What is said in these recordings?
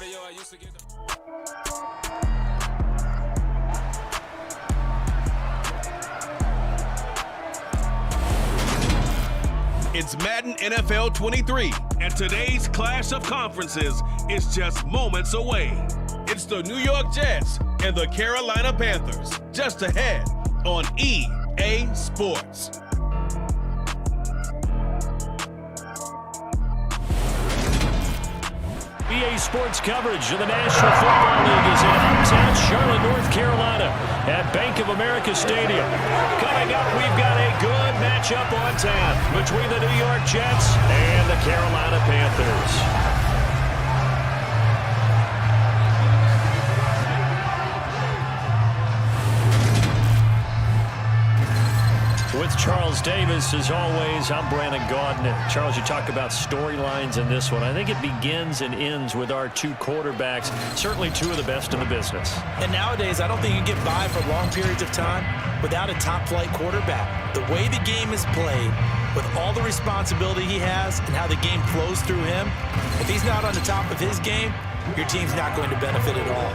cardio. I used to get It's Madden NFL 23, and today's clash of conferences is just moments away. It's the New York Jets and the Carolina Panthers, just ahead on EA Sports. EA Sports coverage of the National Football League is in uptown Charlotte, North Carolina at Bank of America Stadium. Coming up, we've got a good matchup on tap between the New York Jets and the Carolina Panthers. With Charles Davis, as always, I'm Brandon Gaudin. Charles, you talk about storylines in this one. I think it begins and ends with our two quarterbacks, certainly two of the best in the business. And nowadays, I don't think you get by for long periods of time without a top-flight quarterback. The way the game is played, with all the responsibility he has and how the game flows through him, if he's not on the top of his game, your team's not going to benefit at all.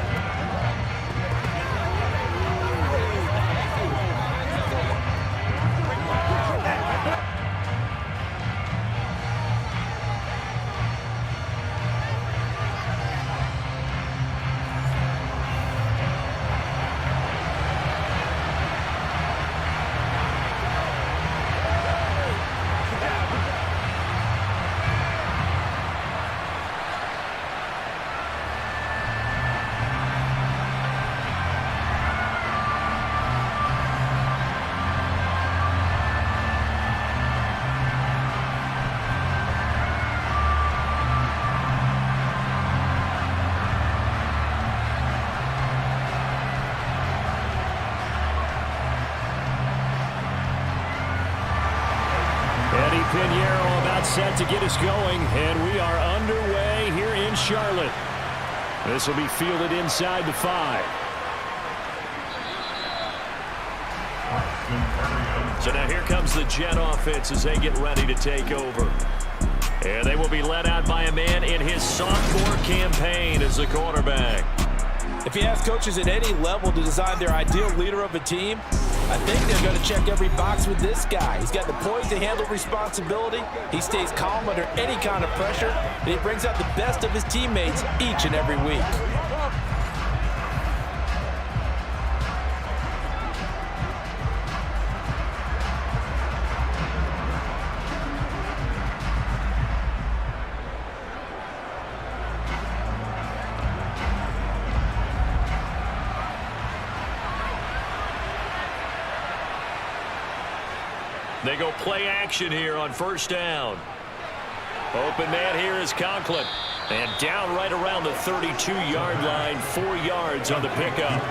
Set to get us going, and we are underway here in Charlotte. This will be fielded inside the 5. So now here comes the Jet offense as they get ready to take over. And they will be led out by a man in his sophomore campaign as the quarterback. If you ask coaches at any level to design their ideal leader of a team, I think they're going to check every box with this guy. He's got the poise to handle responsibility. He stays calm under any kind of pressure, and he brings out the best of his teammates each and every week. They go play action here on first down. Open man here is Conklin. And down right around the 32-yard line, 4 yards on the pickup.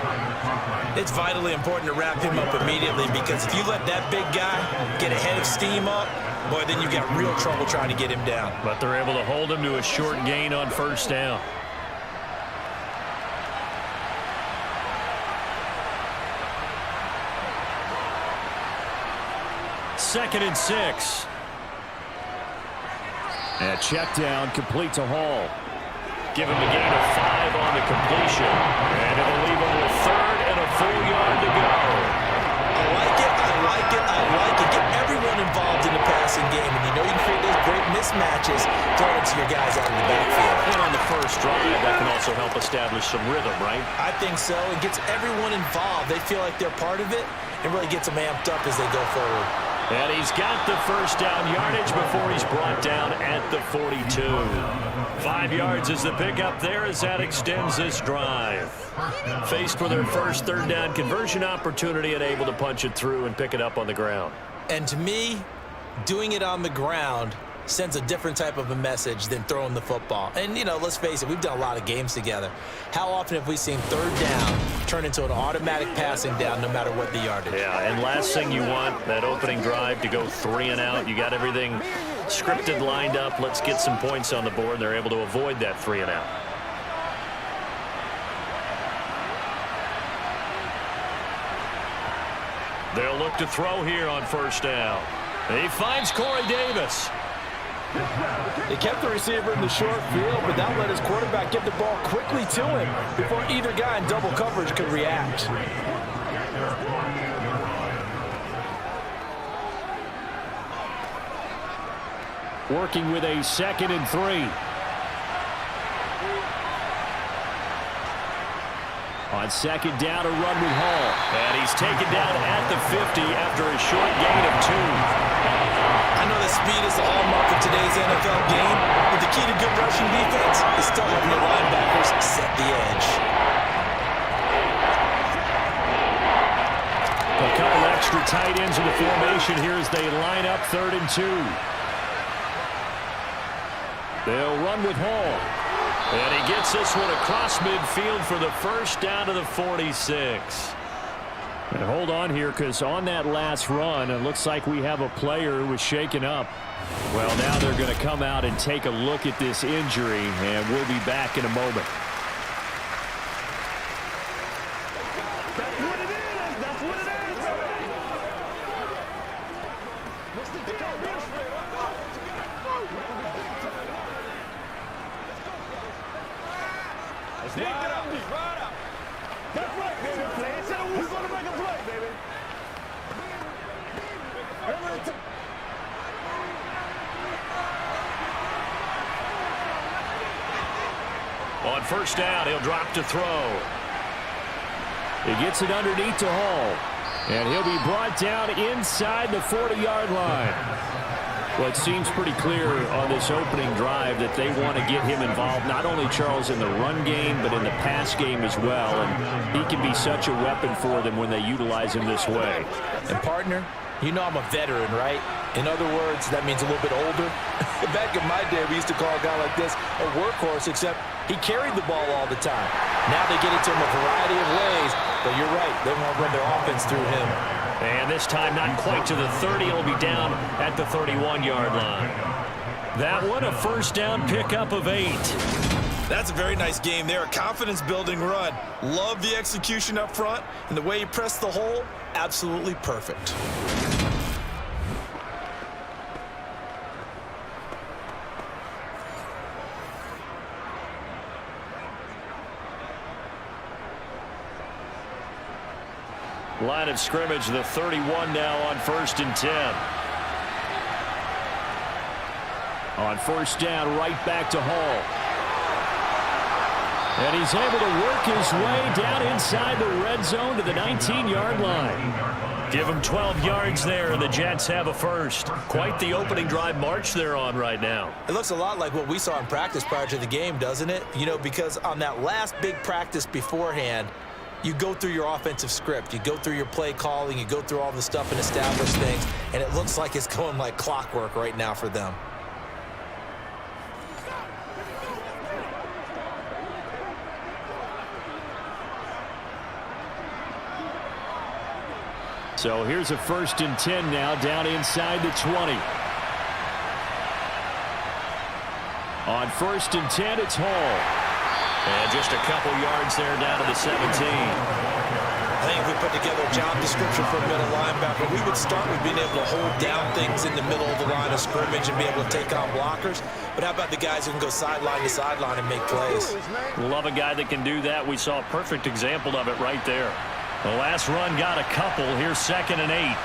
It's vitally important to wrap him up immediately, because if you let that big guy get a head of steam up, boy, then you've got real trouble trying to get him down. But they're able to hold him to a short gain on first down. Second and 6. And check down, complete to Hall. Give him a gain of 5 on the completion. And it'll leave him with 3rd and a 4-yard to go. I like it, I like it, I like it. Get everyone involved in the passing game. And you know you can create those great mismatches throwing to your guys out in the backfield. And on the first drive, that can also help establish some rhythm, right? I think so. It gets everyone involved. They feel like they're part of it, and really gets them amped up as they go forward. And he's got the first down yardage before he's brought down at the 42. 5 yards is the pickup there as that extends this drive. Faced with their first third down conversion opportunity and able to punch it through and pick it up on the ground. And to me, doing it on the ground sends a different type of a message than throwing the football. And, you know, let's face it, we've done a lot of games together. How often have we seen third down turn into an automatic passing down no matter what the yardage? Yeah, and last thing you want, that opening drive to go 3 and out. You got everything scripted, lined up. Let's get some points on the board. They're able to avoid that 3 and out. They'll look to throw here on first down. He finds Corey Davis. They kept the receiver in the short field, but that let his quarterback get the ball quickly to him before either guy in double coverage could react. Working with a 2nd and 3. On 2nd down, a run with Hall. And he's taken down at the 50 after a short gain of 2. I know that speed is the hallmark of today's NFL game, but the key to good rushing defense is still having the linebackers set the edge. A couple extra tight ends in the formation here as they line up 3rd and 2. They'll run with Hall. And he gets this one across midfield for the first down to the 46. And hold on here, because on that last run, it looks like we have a player who was shaken up. Well, now they're going to come out and take a look at this injury, and we'll be back in a moment. That's what it is. That's what it is. Get up, right up. That's right, baby. Play it. We're going to make a play, baby. On 1st down, he'll drop to throw. He gets it underneath to Hall. And he'll be brought down inside the 40-yard line. Well, it seems pretty clear on this opening drive that they want to get him involved, not only, Charles, in the run game, but in the pass game as well. And he can be such a weapon for them when they utilize him this way. And, partner, you know I'm a veteran, right? In other words, that means a little bit older. Back in my day, we used to call a guy like this a workhorse, except he carried the ball all the time. Now they get it to him a variety of ways, but you're right, they want to run their offense through him. And this time not quite to the 30. It'll be down at the 31-yard line. That one a 1st down pickup of 8. That's a very nice game there. A confidence-building run. Love the execution up front, and the way he pressed the hole, absolutely perfect. Line of scrimmage, the 31 now on 1st and 10. On 1st down, right back to Hall. And he's able to work his way down inside the red zone to the 19-yard line. Give him 12 yards there, and the Jets have a first. Quite the opening drive march they're on right now. It looks a lot like what we saw in practice prior to the game, doesn't it? You know, because on that last big practice beforehand, you go through your offensive script, you go through your play calling, you go through all the stuff and establish things, and it looks like it's going like clockwork right now for them. So here's a 1st and 10 now, down inside the 20. On 1st and 10, it's Hall. And just a couple yards there down to the 17. I think if we put together a job description for a middle linebacker, we would start with being able to hold down things in the middle of the line of scrimmage and be able to take on blockers. But how about the guys who can go sideline to sideline and make plays? Love a guy that can do that. We saw a perfect example of it right there. The last run got a couple. Here's 2nd and 8.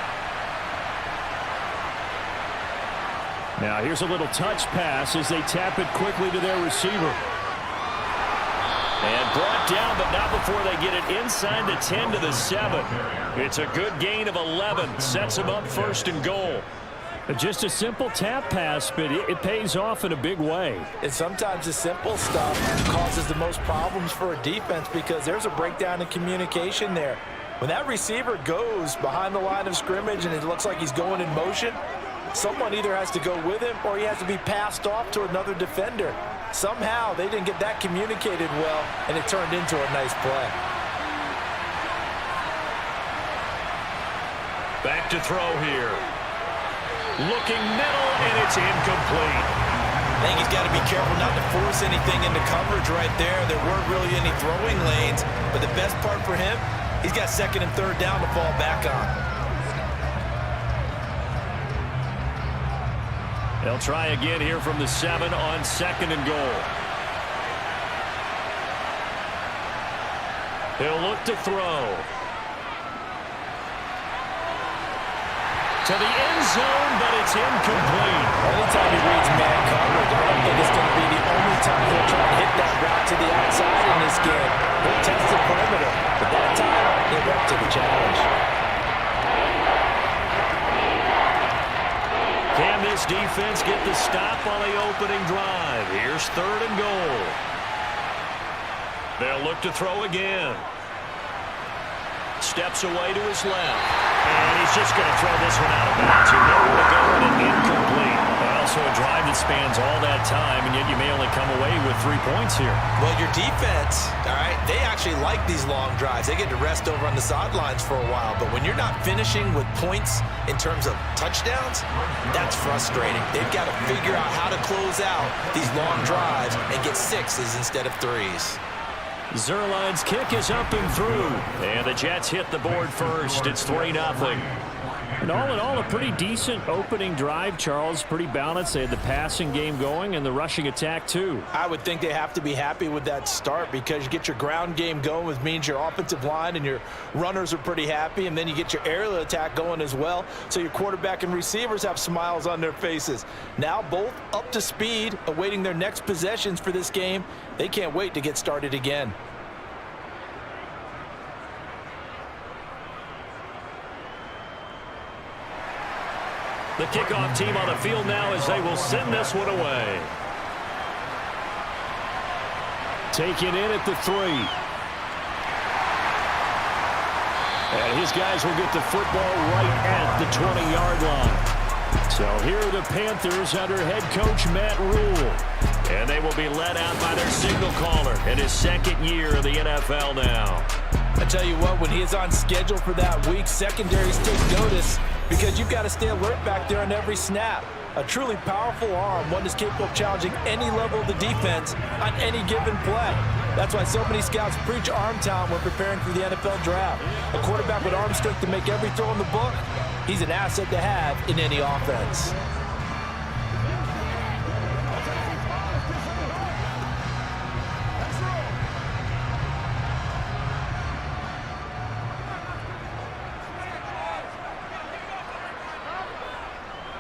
Now here's a little touch pass as they tap it quickly to their receiver. And brought down, but not before they get it inside the 10 to the 7. It's a good gain of 11. Sets them up 1st and goal. Just a simple tap pass, but it pays off in a big way. And sometimes the simple stuff causes the most problems for a defense because there's a breakdown in communication there. When that receiver goes behind the line of scrimmage and it looks like he's going in motion, someone either has to go with him or he has to be passed off to another defender. Somehow they didn't get that communicated well, and it turned into a nice play. Back to throw here. Looking middle, and it's incomplete. I think he's got to be careful not to force anything into coverage right there. There weren't really any throwing lanes, but the best part for him, he's got 2nd and 3rd down to fall back on. They'll try again here from the 7 on 2nd and goal. He'll look to throw. To the end zone, but it's incomplete. Anytime he reads man coverage, I don't think it's going to be the only time he'll try to hit that route to the outside in this game. He'll test the perimeter, but that time, they went to the challenge. Can this defense get the stop on the opening drive? Here's 3rd and goal. They'll look to throw again. Steps away to his left. And he's just going to throw this one out of bounds. You know where to go, and an incomplete. Also a drive that spans all that time, and yet you may only come away with 3 points here. Well, your defense, all right, they actually like these long drives. They get to rest over on the sidelines for a while. But when you're not finishing with points in terms of touchdowns, that's frustrating. They've got to figure out how to close out these long drives and get 6s instead of 3s. Zerline's kick is up and through. And the Jets hit the board first. It's 3-0. And all in all, a pretty decent opening drive, Charles. Pretty balanced. They had the passing game going and the rushing attack, too. I would think they have to be happy with that start because you get your ground game going, which means your offensive line and your runners are pretty happy, and then you get your aerial attack going as well, so your quarterback and receivers have smiles on their faces. Now both up to speed, awaiting their next possessions for this game. They can't wait to get started again. The kickoff team on the field now as they will send this one away. Taken in at the 3. And his guys will get the football right at the 20-yard line. So here are the Panthers under head coach Matt Rule. And they will be led out by their signal caller in his 2nd year of the NFL now. I tell you what, when he is on schedule for that week, secondaries take notice because you've got to stay alert back there on every snap. A truly powerful arm, one that's capable of challenging any level of the defense on any given play. That's why so many scouts preach arm talent when preparing for the NFL draft. A quarterback with arm strength to make every throw in the book, he's an asset to have in any offense.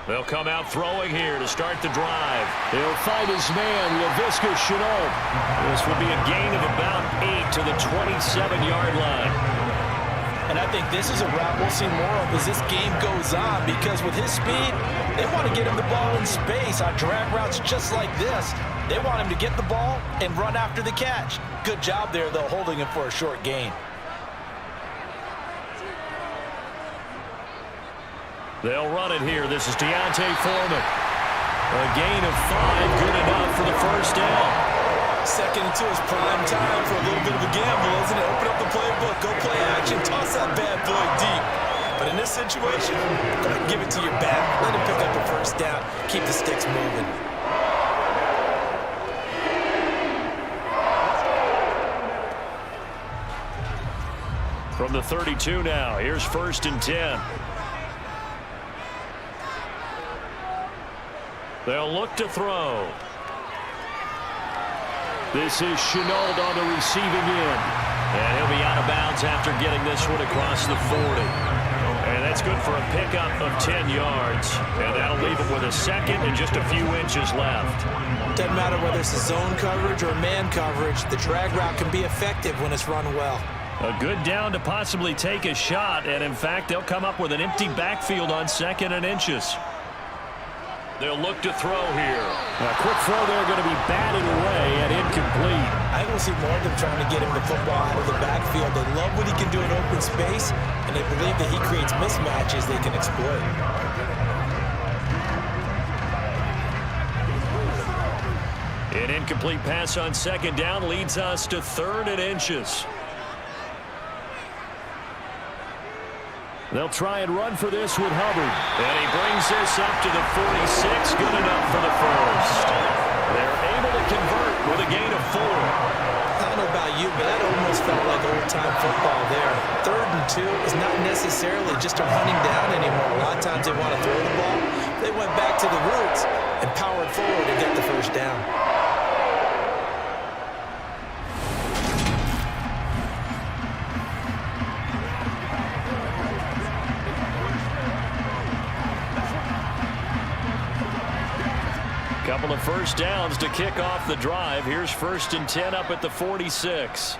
They'll come out throwing here to start the drive. He'll find his man, Laviska Shenault. This will be a gain of about 8 to the 27-yard line. And I think this is a route we'll see more of as this game goes on, because with his speed, they want to get him the ball in space on drag routes just like this. They want him to get the ball and run after the catch. Good job there, though, holding him for a short gain. They'll run it here. This is Deontay Foreman. A gain of 5, good enough for the first down. 2nd and 2 is prime time for a little bit of a gamble, isn't it? Open up the playbook, go play action, toss that bad boy deep. But in this situation, go ahead and give it to your back. Let him pick up the first down. Keep the sticks moving. From the 32 now, here's 1st and 10. They'll look to throw. This is Shenault on the receiving end. And he'll be out of bounds after getting this one across the 40. And that's good for a pickup of 10 yards. And that'll leave him with a 2nd and just a few inches left. Doesn't matter whether it's a zone coverage or man coverage, the drag route can be effective when it's run well. A good down to possibly take a shot. And in fact, they'll come up with an empty backfield on 2nd and inches. They'll look to throw here. A quick throw there, going to be batted away and incomplete. I will see more of them trying to get him the football out of the backfield. They love what he can do in open space, and they believe that he creates mismatches they can exploit. An incomplete pass on 2nd down leads us to 3rd and inches. They'll try and run for this with Hubbard. And he brings this up to the 46. Good enough for the first. They're able to convert with a gain of 4. I don't know about you, but that almost felt like old-time football there. 3rd and 2 is not necessarily just a running down anymore. A lot of times they want to throw the ball. They went back to the roots. and powered forward and get the first down. Couple of first downs to kick off the drive. Here's 1st and 10 up at the 46.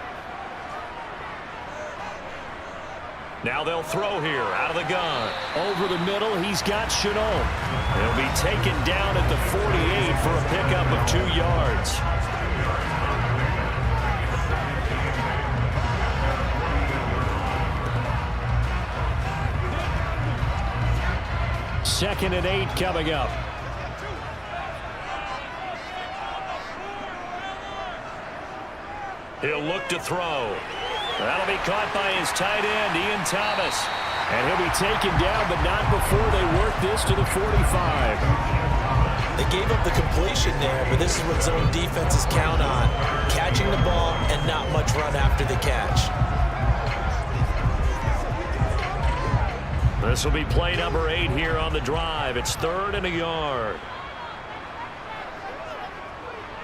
Now they'll throw here out of the gun. Over the middle, he's got Chenault. He'll be taken down at the 48 for a pickup of 2 yards. Second and 8 coming up. He'll look to throw. That'll be caught by his tight end, Ian Thomas. And he'll be taken down, but not before they work this to the 45. They gave up the completion there, but this is what zone defenses count on. Catching the ball and not much run after the catch. This will be play number 8 here on the drive. It's 3rd and a yard.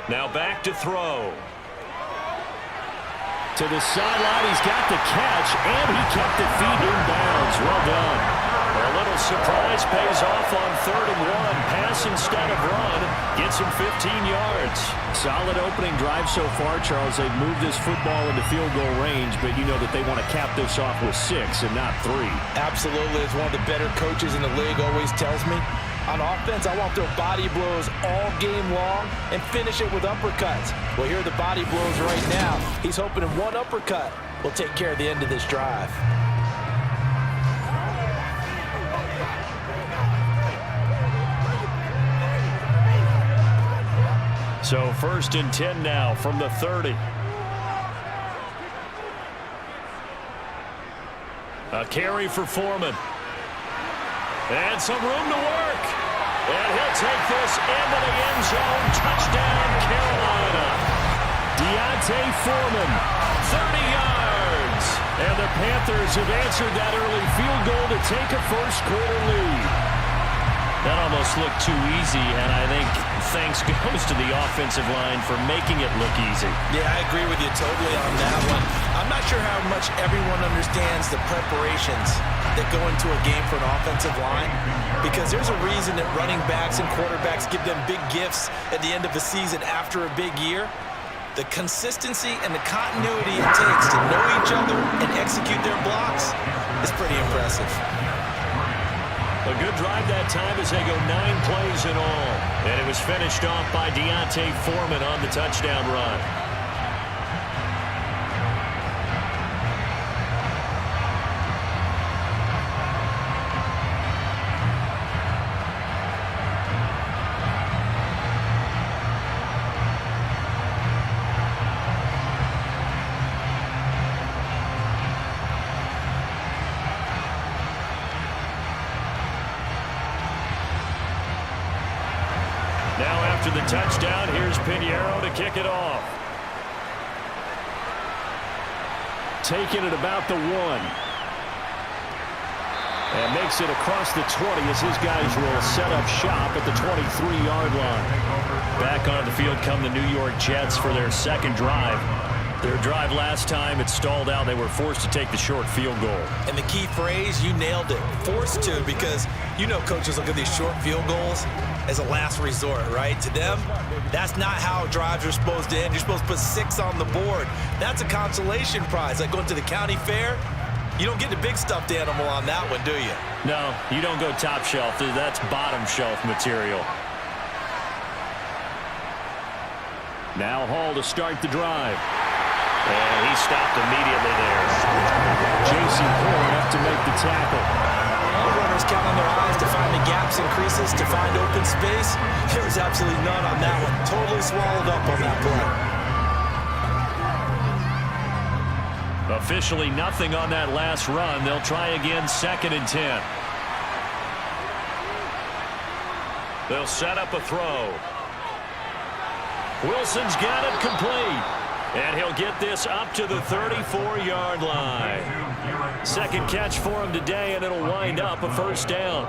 Now back to throw. To the sideline, he's got the catch, and he kept the feet in bounds. Well done. A little surprise pays off on 3rd and 1. Pass instead of run. Gets him 15 yards. Solid opening drive so far, Charles. They've moved this football into field goal range, but you know that they want to cap this off with 6 and not 3. Absolutely. As one of the better coaches in the league always tells me, on offense, I want their body blows all game long and finish it with uppercuts. Well, here are the body blows right now. He's hoping in one uppercut will take care of the end of this drive. So 1st and 10 now from the 30. A carry for Foreman. And some room to work. And he'll take this into the end zone. Touchdown, Carolina. Deontay Foreman, 30 yards. And the Panthers have answered that early field goal to take a first-quarter lead. That almost looked too easy, and I think thanks goes to the offensive line for making it look easy. Yeah, I agree with you totally on that one. I'm not sure how much everyone understands the preparations that go into a game for an offensive line, because there's a reason that running backs and quarterbacks give them big gifts at the end of the season after a big year. The consistency and the continuity it takes to know each other and execute their blocks is pretty impressive. A good drive that time as they go 9 plays in all. And it was finished off by Deontay Foreman on the touchdown run. After the touchdown, here's Pinheiro to kick it off. Taking it about the 1. And makes it across the 20 as his guys will set up shop at the 23-yard line. Back on the field come the New York Jets for their second drive. Their drive last time, it stalled out. They were forced to take the short field goal. And the key phrase, you nailed it. Forced to, because you know coaches look at these short field goals as a last resort, right? To them, that's not how drives are supposed to end. You're supposed to put 6 on the board. That's a consolation prize. Like going to the county fair, you don't get the big stuffed animal on that one, do you? No, you don't go top shelf. That's bottom shelf material. Now Hall to start the drive. And he stopped immediately there. J.C. Horn up to make the tackle. All runners count on their eyes to find the gaps and creases, to find open space. There was absolutely none on that one. Totally swallowed up on that play. Officially nothing on that last run. They'll try again, 2nd and 10. They'll set up a throw. Wilson's got it complete. And he'll get this up to the 34-yard line. Second catch for him today, and it'll wind up a first down.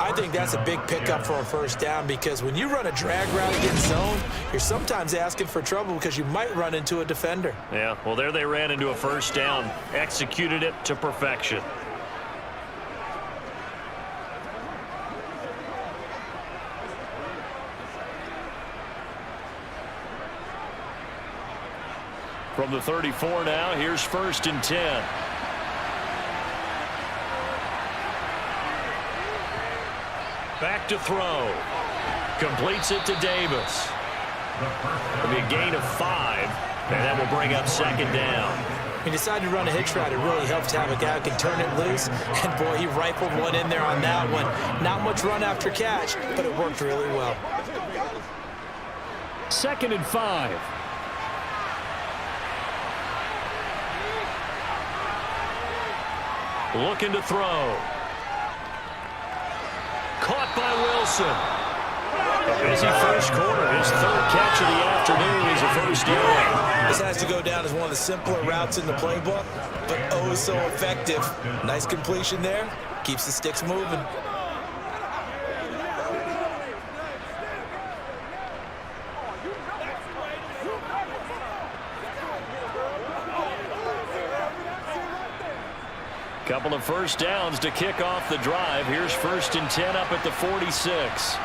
I think that's a big pickup for a first down because when you run a drag route against zone, you're sometimes asking for trouble because you might run into a defender. Yeah, well, there they ran into a first down. Executed it to perfection. From the 34 now, here's 1st and 10. Back to throw. Completes it to Davis. It'll be a gain of 5, and that will bring up 2nd down. He decided to run a hitch route. It really helps to have a guy who can turn it loose. And, boy, he rifled one in there on that one. Not much run after catch, but it worked really well. 2nd and 5. Looking to throw. Caught by Wilson. A busy first quarter. His 3rd catch of the afternoon is a first down. This has to go down as one of the simpler routes in the playbook, but oh so effective. Nice completion there. Keeps the sticks moving. Couple of first downs to kick off the drive. Here's 1st and 10 up at the 46.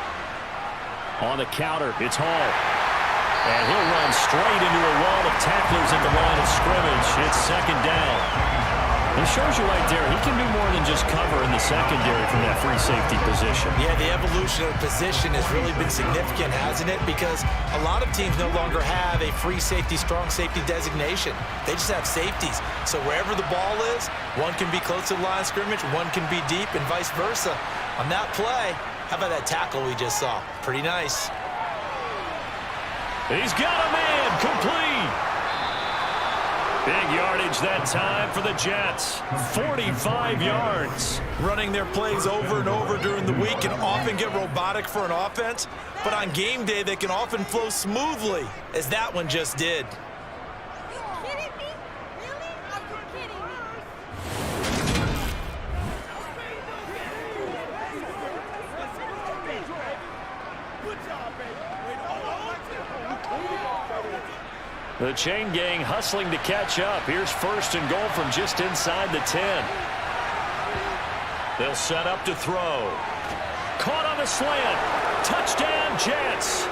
On the counter, it's Hall. And he'll run straight into a wall of tacklers at the line of scrimmage. It's 2nd down. It shows you right there, he can do more than just cover in the secondary from that free safety position. Yeah, the evolution of the position has really been significant, hasn't it? Because a lot of teams no longer have a free safety, strong safety designation. They just have safeties. So wherever the ball is, one can be close to the line of scrimmage, one can be deep, and vice versa. On that play, how about that tackle we just saw? Pretty nice. He's got a man, complete. Big yardage that time for the Jets. 45 yards. Running their plays over and over during the week can often get robotic for an offense, but on game day they can often flow smoothly, as that one just did. The chain gang hustling to catch up. Here's 1st and goal from just inside the 10. They'll set up to throw. Caught on the slant. Touchdown, Jets.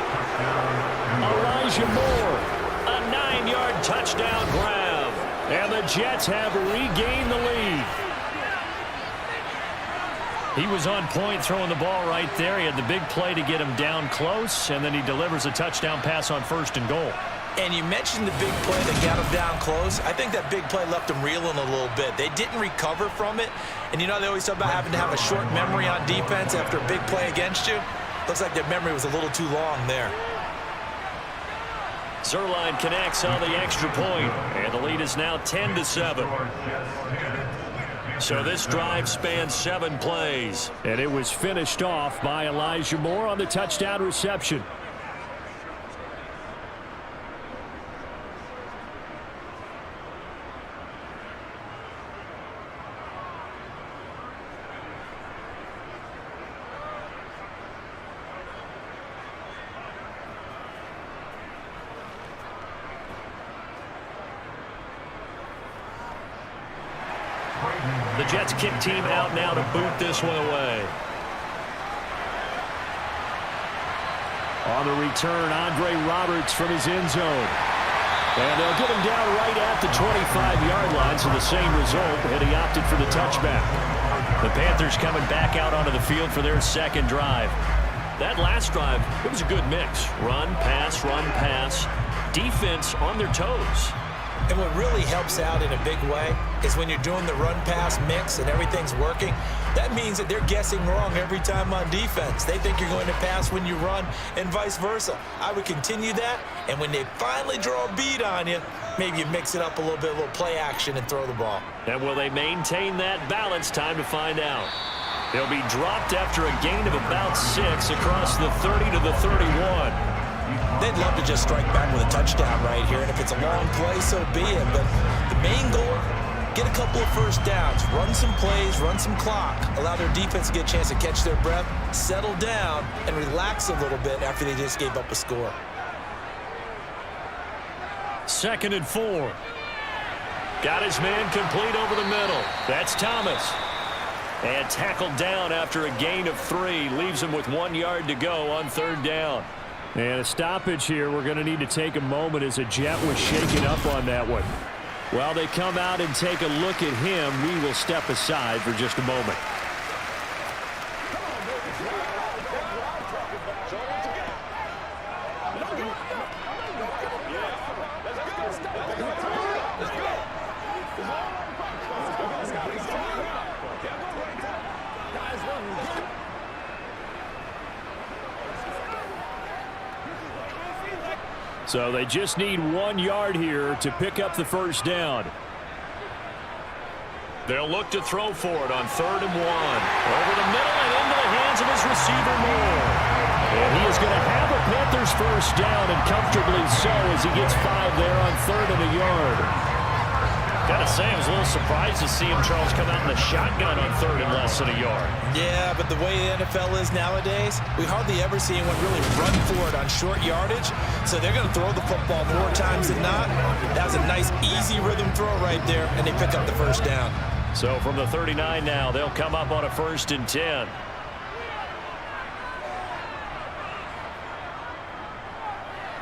Elijah Moore. A 9-yard touchdown grab. And the Jets have regained the lead. He was on point throwing the ball right there. He had the big play to get him down close, and then he delivers a touchdown pass on 1st and goal. And you mentioned the big play that got him down close. I think that big play left him reeling a little bit. They didn't recover from it. And you know they always talk about having to have a short memory on defense after a big play against you. Looks like their memory was a little too long there. Zerline connects on the extra point, and the lead is now 10-7. So this drive spans 7 plays. And it was finished off by Elijah Moore on the touchdown reception. The Jets kick team out now to boot this one away. On the return, Andre Roberts from his end zone. And they'll get him down right at the 25-yard line, so the same result, and he opted for the touchback. The Panthers coming back out onto the field for their 2nd drive. That last drive, it was a good mix. Run, pass, defense on their toes. And what really helps out in a big way is when you're doing the run-pass mix and everything's working, that means that they're guessing wrong every time on defense. They think you're going to pass when you run and vice versa. I would continue that, and when they finally draw a beat on you, maybe you mix it up a little bit, a little play action and throw the ball. And will they maintain that balance? Time to find out. They'll be dropped after a gain of about 6 across the 30 to the 31. They'd love to just strike back with a touchdown right here, and if it's a long play, so be it. But the main goal get a couple of first downs, run some plays, run some clock, allow their defense to get a chance to catch their breath, settle down, and relax a little bit after they just gave up a score. 2nd and 4. Got his man complete over the middle. That's Thomas. And tackled down after a gain of 3. Leaves him with 1 yard to go on 3rd down. And a stoppage here. We're going to need to take a moment as a Jet was shaken up on that one. While they come out and take a look at him, we will step aside for just a moment. So they just need 1 yard here to pick up the first down. They'll look to throw for it on 3rd and 1. Over the middle and into the hands of his receiver, Moore. And he is going to have a Panthers first down, and comfortably so, as he gets 5 there on 3rd and a yard. Gotta say, I was a little surprised to see him, Charles, come out in the shotgun on 3rd and less than a yard. Yeah, but the way the NFL is nowadays, we hardly ever see anyone really run for it on short yardage. So they're going to throw the football more times than not. That was a nice, easy rhythm throw right there, and they pick up the first down. So from the 39 now, they'll come up on a 1st and 10.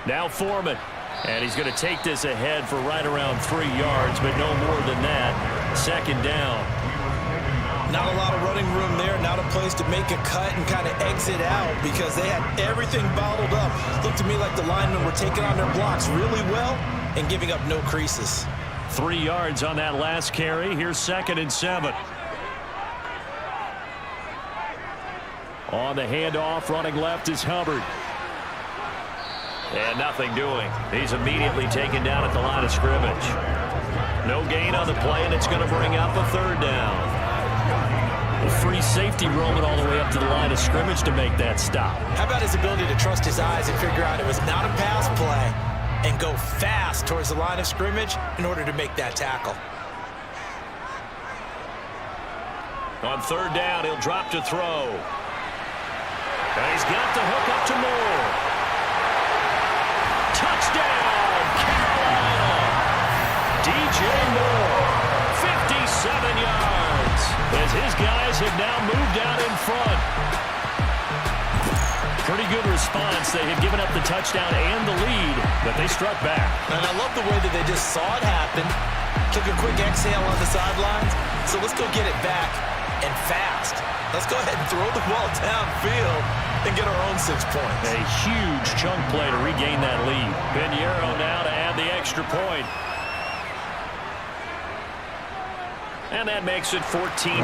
Now Foreman. And he's going to take this ahead for right around 3 yards, but no more than that. 2nd down. Not a lot of running room there. Not a place to make a cut and kind of exit out because they had everything bottled up. Looked to me like the linemen were taking on their blocks really well and giving up no creases. 3 yards on that last carry. Here's 2nd and 7. On the handoff, running left is Hubbard. And nothing doing. He's immediately taken down at the line of scrimmage. No gain on the play, and it's going to bring up a 3rd down. A free safety roaming all the way up to the line of scrimmage to make that stop. How about his ability to trust his eyes and figure out it was not a pass play and go fast towards the line of scrimmage in order to make that tackle. On 3rd down, he'll drop to throw. And he's got the hook up to Moore. Touchdown, Carolina! DJ Moore, 57 yards, as his guys have now moved out in front. Pretty good response. They had given up the touchdown and the lead, but they struck back. And I love the way that they just saw it happen, took a quick exhale on the sidelines. So let's go get it back and fast. Let's go ahead and throw the ball downfield and get our own 6 points. A huge chunk play to regain that lead. Pinheiro now to add the extra point. And that makes it 14-10.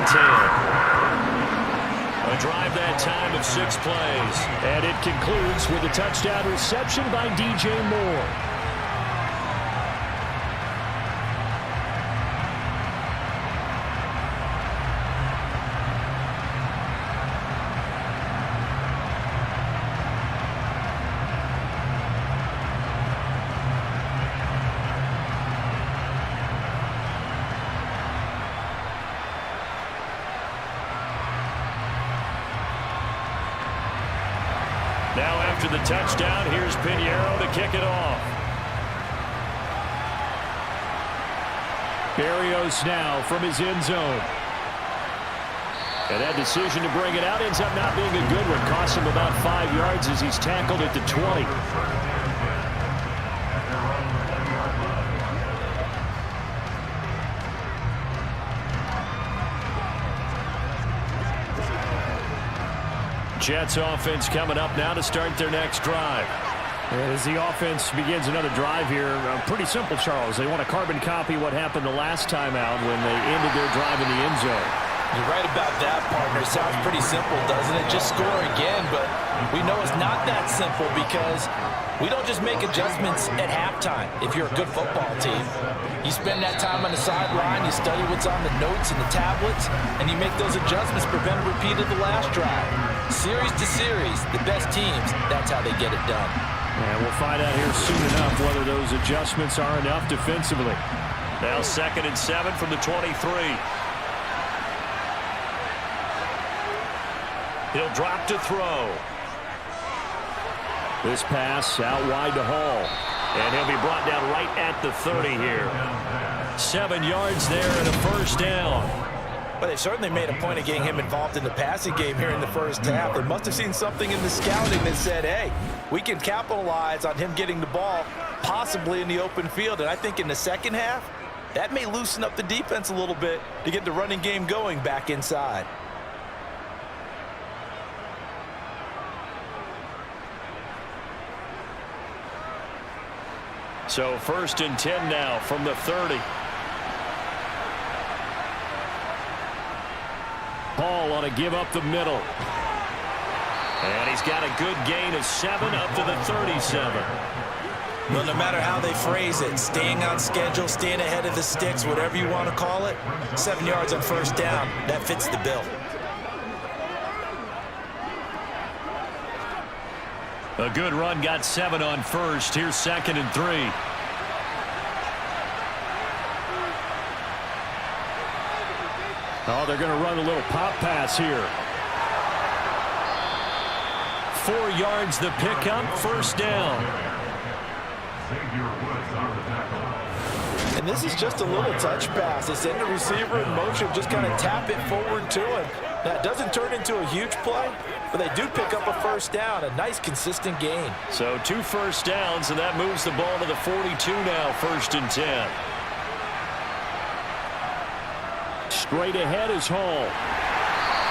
A drive that time of 6 plays. And it concludes with a touchdown reception by DJ Moore. Now after the touchdown, here's Pinheiro to kick it off. Barrios now from his end zone. And that decision to bring it out ends up not being a good one. Costs him about 5 yards as he's tackled at the 20. Jets offense coming up now to start their next drive. And as the offense begins another drive here, pretty simple, Charles. They want to carbon copy what happened the last time out when they ended their drive in the end zone. You're right about that, partner. It sounds pretty simple, doesn't it? Just score again, but we know it's not that simple because we don't just make adjustments at halftime if you're a good football team. You spend that time on the sideline, you study what's on the notes and the tablets, and you make those adjustments to prevent a repeat of the last drive. Series to series, the best teams, that's how they get it done. And we'll find out here soon enough whether those adjustments are enough defensively. Now 2nd and 7 from the 23. He'll drop to throw. This pass out wide to Hall. And he'll be brought down right at the 30 here. 7 yards there and a first down. Well, they've certainly made a point of getting him involved in the passing game here in the first half. They must have seen something in the scouting that said, hey, we can capitalize on him getting the ball possibly in the open field. And I think in the second half, that may loosen up the defense a little bit to get the running game going back inside. So 1st and 10 now from the 30. Hall on a give up the middle. And he's got a good gain of 7 up to the 37. Well, no matter how they phrase it, staying on schedule, staying ahead of the sticks, whatever you want to call it, 7 yards on first down, that fits the bill. A good run, got 7 on first. Here's 2nd and 3. Oh, they're going to run a little pop pass here. 4 yards the pickup, first down. And this is just a little touch pass. They send the receiver in motion, just kind of tap it forward to him. Now, it doesn't turn into a huge play, but they do pick up a first down, a nice, consistent gain. So 2 first downs, and that moves the ball to the 42 now, 1st and 10. Straight ahead is Hall.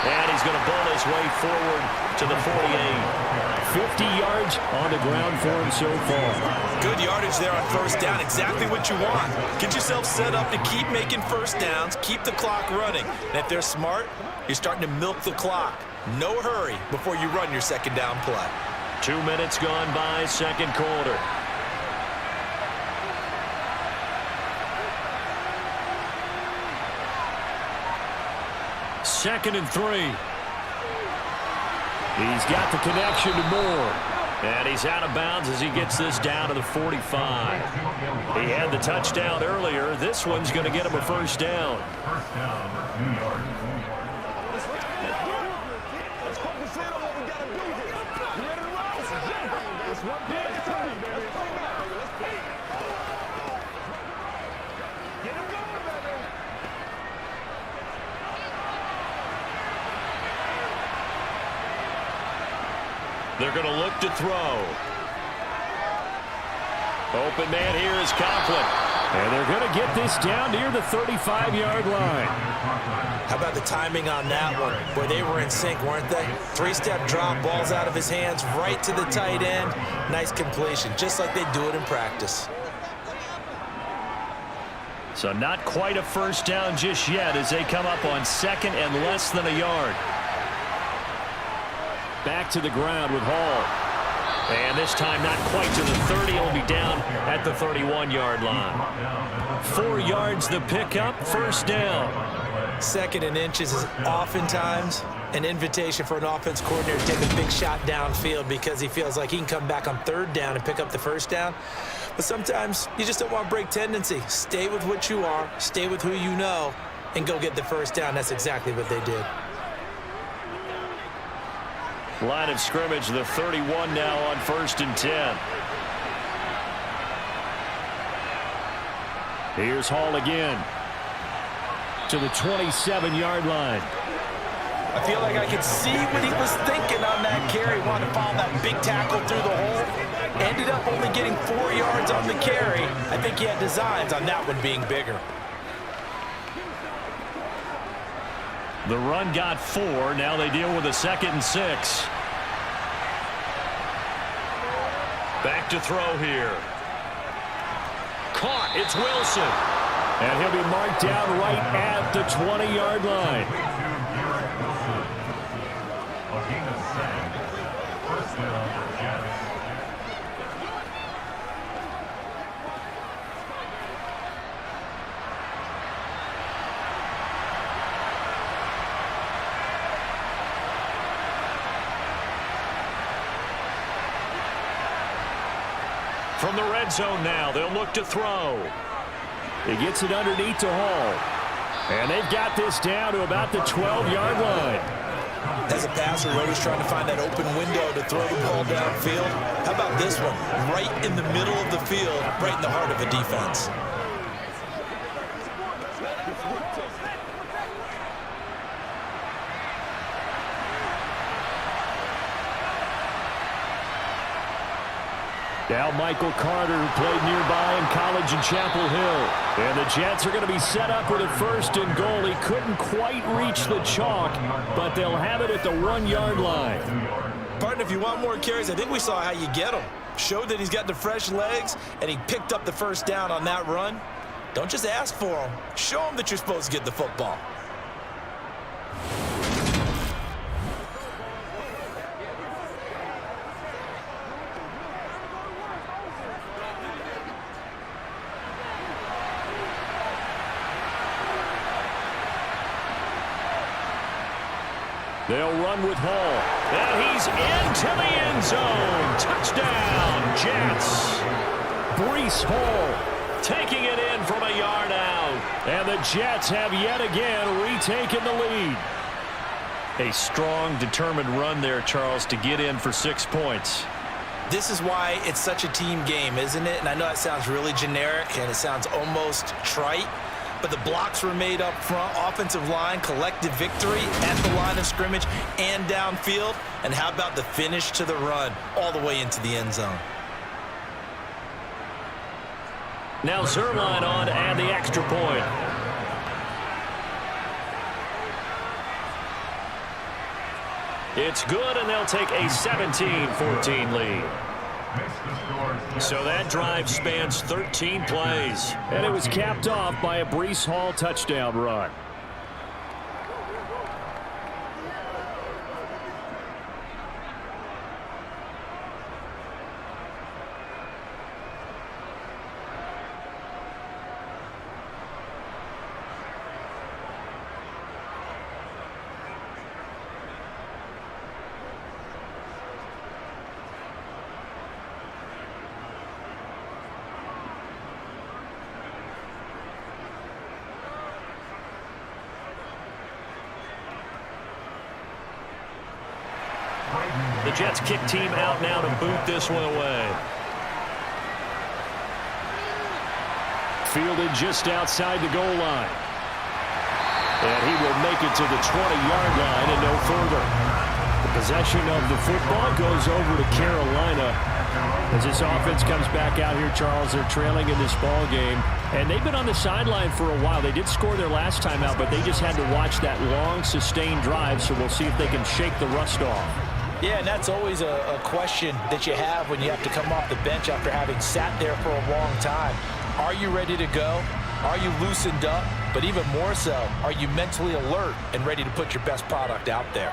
And he's going to bowl his way forward to the 48. 50 yards on the ground for him so far. Good yardage there on first down, exactly what you want. Get yourself set up to keep making first downs, keep the clock running. And if they're smart, you're starting to milk the clock. No hurry before you run your second down play. 2 minutes gone by, second quarter. Second and 3. He's got the connection to Moore. And he's out of bounds as he gets this down to the 45. He had the touchdown earlier. This one's going to get him a first down. They're going to look to throw. Open man here is Conklin. And they're going to get this down near the 35-yard line. How about the timing on that one? Boy, they were in sync, weren't they? 3-step drop, balls out of his hands, right to the tight end. Nice completion, just like they do it in practice. So not quite a first down just yet as they come up on 2nd and less than a yard. Back to the ground with Hall. And this time not quite to the 30. He'll be down at the 31-yard line. 4 yards the pickup, first down. 2nd and inches is oftentimes an invitation for an offense coordinator to take a big shot downfield because he feels like he can come back on 3rd down and pick up the first down. But sometimes you just don't want to break tendency. Stay with what you are, stay with who you know, and go get the first down. That's exactly what they did. Line of scrimmage, the 31 now on 1st and 10. Here's Hall again. To the 27-yard line. I feel like I could see what he was thinking on that carry. Wanted to follow that big tackle through the hole. Ended up only getting 4 yards on the carry. I think he had designs on that one being bigger. The run got 4. Now they deal with a 2nd and 6. Back to throw here. Caught. It's Wilson. And he'll be marked down right at the 20-yard line. From the red zone now, they'll look to throw. He gets it underneath to Hall. And they've got this down to about the 12-yard line. As a passer, you're always trying to find that open window to throw the ball downfield. How about this one? Right in the middle of the field, right in the heart of a defense. Now Michael Carter, who played nearby in college in Chapel Hill. And the Jets are going to be set up with a 1st and goal. He couldn't quite reach the chalk, but they'll have it at the 1-yard line. Partner, if you want more carries, I think we saw how you get him. Showed that he's got the fresh legs, and he picked up the 1st down on that run. Don't just ask for him. Show him that you're supposed to get the football. They'll run with Hall. And he's into the end zone. Touchdown, Jets. Breece Hall taking it in from a yard out. And the Jets have yet again retaken the lead. A strong, determined run there, Charles, to get in for 6 points. This is why it's such a team game, isn't it? And I know that sounds really generic and it sounds almost trite. But the blocks were made up front, offensive line, collective victory at the line of scrimmage and downfield. And how about the finish to the run all the way into the end zone? Now Zerline on to add the extra point. It's good, and they'll take a 17-14 lead. So that drive spans 13 plays. And it was capped off by a Breece Hall touchdown run. The Jets kick team out now to boot this one away. Fielded just outside the goal line. And he will make it to the 20-yard line and no further. The possession of the football goes over to Carolina. As this offense comes back out here, Charles, they're trailing in this ball game. And they've been on the sideline for a while. They did score their last time out, but they just had to watch that long, sustained drive. So we'll see if they can shake the rust off. Yeah, and that's always a question that you have when you have to come off the bench after having sat there for a long time. Are you ready to go? Are you loosened up? But even more so, are you mentally alert and ready to put your best product out there?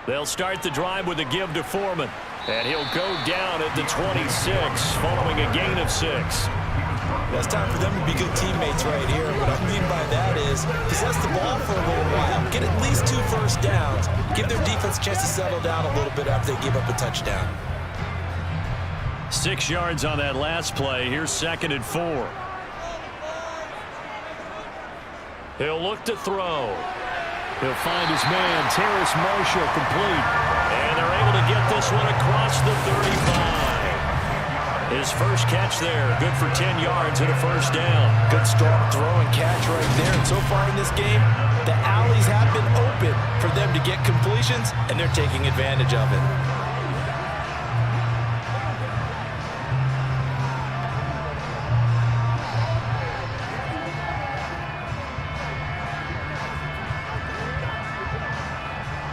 They'll start the drive with a give to Foreman. And he'll go down at the 26 following a gain of 6. It's time for them to be good teammates right here. What I mean by that is possess the ball for a little while. Get at least 2 first downs. Give their defense a chance to settle down a little bit after they give up a touchdown. 6 yards on that last play. Here's 2nd and 4. He'll look to throw. He'll find his man, Terrace Marshall, complete. And they're able to get this one across the 35. His first catch there, good for 10 yards and a first down. Good strong throw and catch right there. And so far in this game, the alleys have been open for them to get completions, and they're taking advantage of it.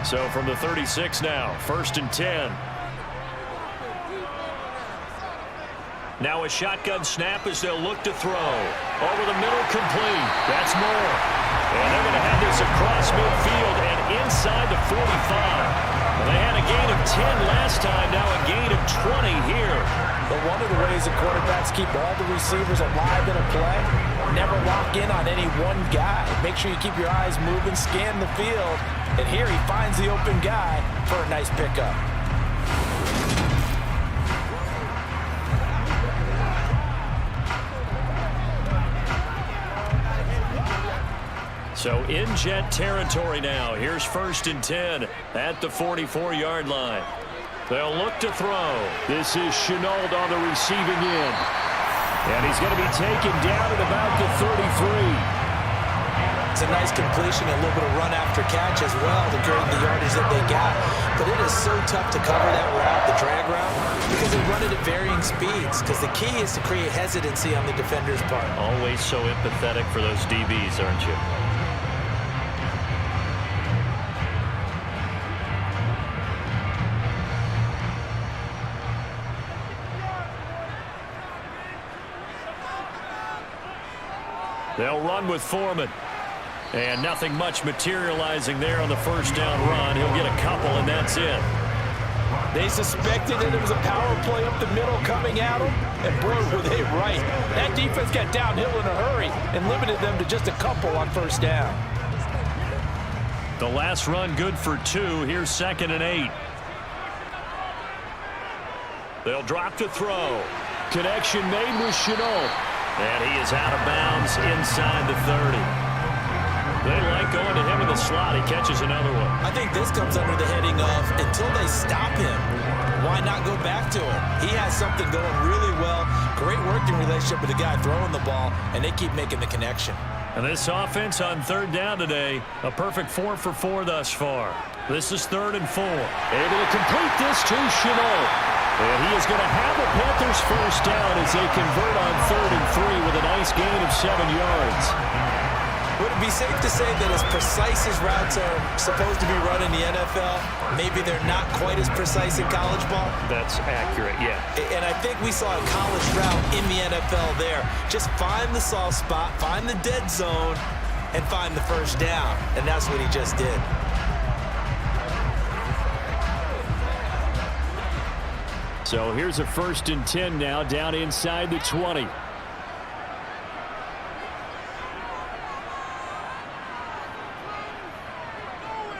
So from the 36 now, 1st and 10. Now a shotgun snap as they'll look to throw. Over the middle, complete. That's more. And they're going to have this across midfield and inside the 45. Well, they had a gain of 10 last time, now a gain of 20 here. But one of the ways the quarterbacks keep all the receivers alive in a play, never lock in on any one guy. Make sure you keep your eyes moving, scan the field. And here he finds the open guy for a nice pickup. So in Jet territory now. Here's 1st and 10 at the 44-yard line. They'll look to throw. This is Chenault on the receiving end. And he's going to be taken down at about the 33. It's a nice completion, a little bit of run after catch as well to create the yardage that they got. But it is so tough to cover that route, the drag route, because they run it at varying speeds. Because the key is to create hesitancy on the defender's part. Always so empathetic for those DBs, aren't you? They'll run with Foreman. And nothing much materializing there on the 1st down run. He'll get a couple, and that's it. They suspected that it was a power play up the middle coming at them, and boy, were they right. That defense got downhill in a hurry and limited them to just a couple on 1st down. The last run good for 2. Here's 2nd and 8. They'll drop to throw. Connection made with Chenault. And he is out of bounds inside the 30. They like going to him in the slot. He catches another one. I think this comes under the heading of until they stop him, why not go back to him? He has something going really well. Great working relationship with the guy throwing the ball, and they keep making the connection. And this offense on 3rd down today, a perfect 4 for 4 thus far. This is 3rd and 4. Able to complete this to Chenault. And he is going to have the Panthers 1st down as they convert on 3rd and 3 with a nice gain of 7 yards. Would it be safe to say that as precise as routes are supposed to be run in the NFL, maybe they're not quite as precise in college ball? That's accurate, yeah. And I think we saw a college route in the NFL there. Just find the soft spot, find the dead zone, and find the 1st down. And that's what he just did. So here's a 1st and 10 now down inside the 20.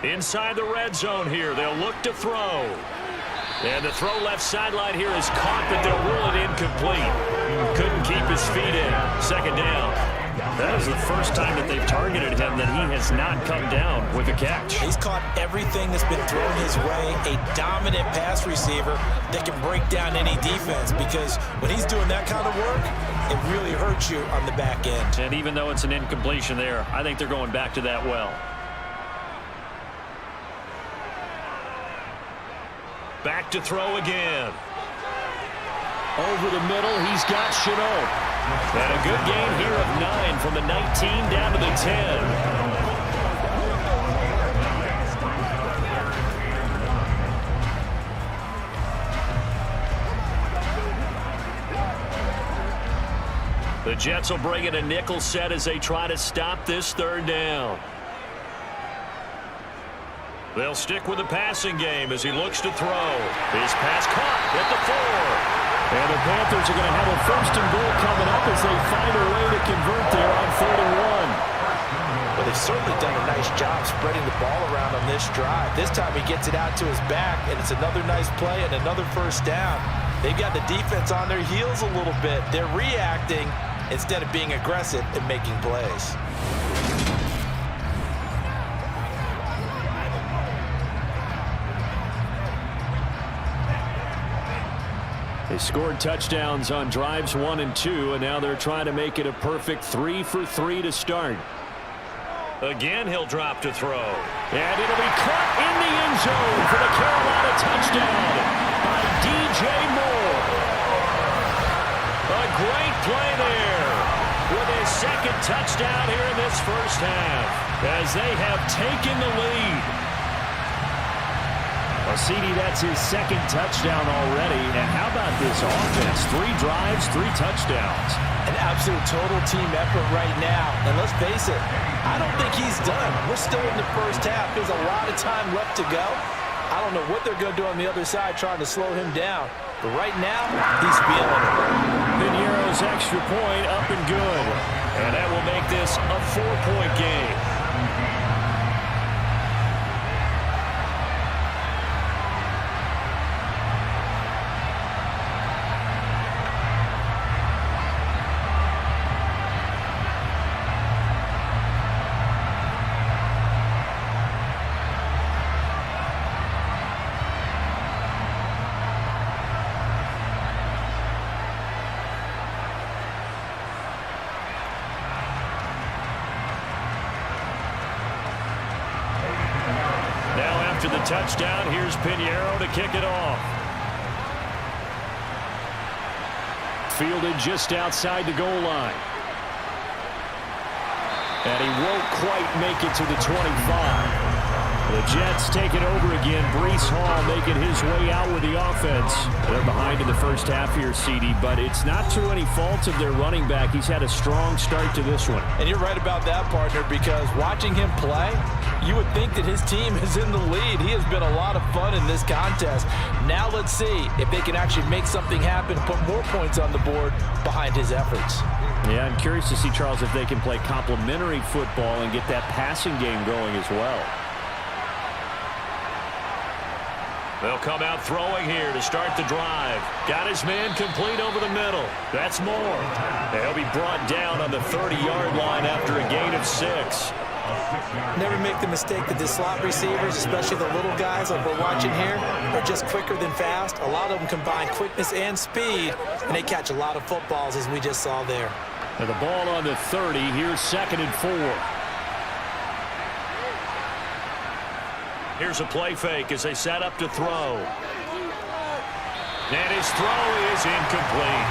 Inside the red zone here. They'll look to throw. And the throw left sideline here is caught, but they'll rule it incomplete. Couldn't keep his feet in. 2nd down. That is the first time that they've targeted him that he has not come down with a catch. He's caught everything that's been thrown his way. A dominant pass receiver that can break down any defense, because when he's doing that kind of work, it really hurts you on the back end. And even though it's an incompletion there, I think they're going back to that well. Back to throw again. Over the middle, he's got Chenault. And a good gain here of 9 from the 19 down to the 10. The Jets will bring in a nickel set as they try to stop this 3rd down. They'll stick with the passing game as he looks to throw. His pass caught at the 4. And the Panthers are going to have a 1st and goal coming up as they find a way to convert there on 3rd and 1. But they've certainly done a nice job spreading the ball around on this drive. This time he gets it out to his back, and it's another nice play and another 1st down. They've got the defense on their heels a little bit. They're reacting instead of being aggressive and making plays. They scored touchdowns on drives 1 and 2, and now they're trying to make it a perfect 3 for 3 to start. Again, he'll drop to throw. And it'll be caught in the end zone for the Carolina touchdown by DJ Moore. A great play there with his 2nd touchdown here in this 1st half as they have taken the lead. Well, CD, that's his 2nd touchdown already. And how about this offense? 3 drives, 3 touchdowns. An absolute total team effort right now. And let's face it, I don't think he's done. We're still in the 1st half. There's a lot of time left to go. I don't know what they're going to do on the other side trying to slow him down. But right now, he's feeling it. Piñeiro's extra point up and good. And that will make this a 4-point game. After the touchdown, here's Pinheiro to kick it off. Fielded just outside the goal line. And he won't quite make it to the 25. The Jets take it over again. Breece Hall making his way out with the offense. They're behind in the first half here, CD, but it's not to any fault of their running back. He's had a strong start to this one. And you're right about that, partner, because watching him play, you would think that his team is in the lead. He has been a lot of fun in this contest. Now let's see if they can actually make something happen, put more points on the board behind his efforts. Yeah, I'm curious to see, Charles, if they can play complementary football and get that passing game going as well. They'll come out throwing here to start the drive. Got his man complete over the middle. That's more. They'll be brought down on the 30-yard line after a gain of 6. Never make the mistake that the slot receivers, especially the little guys like we're watching here, are just quicker than fast. A lot of them combine quickness and speed, and they catch a lot of footballs, as we just saw there. And the ball on the 30. Here's 2nd and 4. Here's a play fake as they set up to throw. And his throw is incomplete.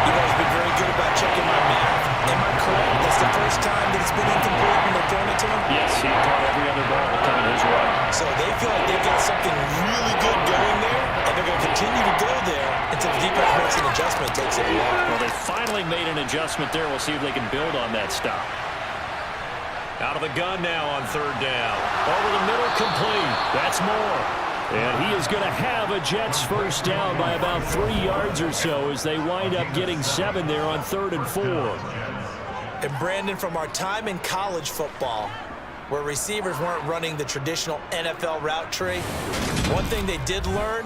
You've always been very good about checking my math. Am I correct? That's the first time that it's been incomplete when they're throwing it to him? Yes, he caught every other ball coming his way. So they feel like they've got something really good going there, and they're going to continue to go there until the defense makes an adjustment and takes it away. Well, they finally made an adjustment there. We'll see if they can build on that stop. Out of the gun now on 3rd down. Over the middle, complete. That's more. And he is going to have a Jets first down by about 3 yards or so as they wind up getting 7 there on 3rd and 4. And Brandon, from our time in college football, where receivers weren't running the traditional NFL route tree, one thing they did learn,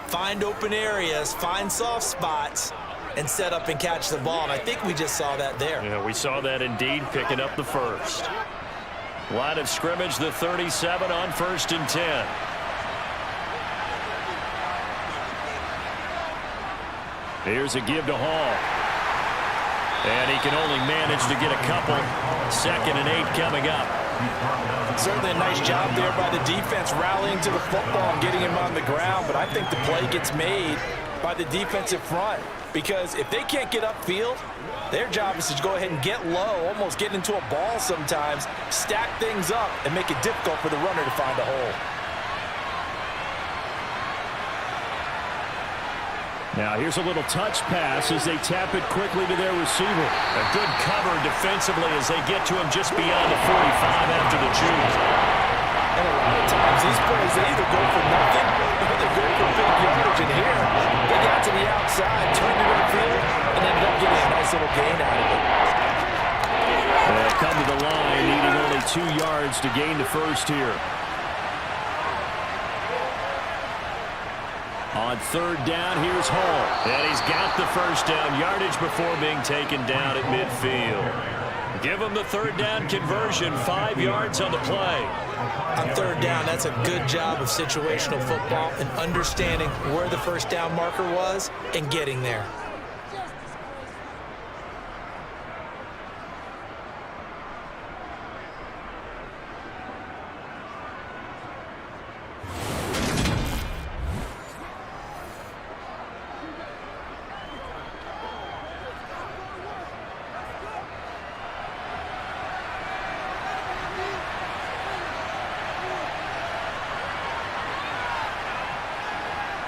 find open areas, find soft spots, and set up and catch the ball. And I think we just saw that there. Yeah, we saw that indeed, picking up the first. Line of scrimmage, the 37 on 1st and 10. Here's a give to Hall. And he can only manage to get a couple. 2nd and 8 coming up. Certainly a nice job there by the defense rallying to the football and getting him on the ground. But I think the play gets made by the defensive front, because if they can't get upfield, their job is to go ahead and get low, almost get into a ball sometimes, stack things up, and make it difficult for the runner to find a hole. Now here's a little touch pass as they tap it quickly to their receiver. A good cover defensively as they get to him just beyond the 45 after the juke. And a lot of times these plays, they either go for nothing or they go for big yardage. And here, they got to the outside, turned it upfield, and ended up getting a nice little gain out of it. They come to the line, needing only 2 yards to gain the first here. On 3rd down, here's Hall. And he's got the first down yardage before being taken down at midfield. Give him the 3rd down conversion, 5 yards on the play. On 3rd down, that's a good job of situational football and understanding where the first down marker was and getting there.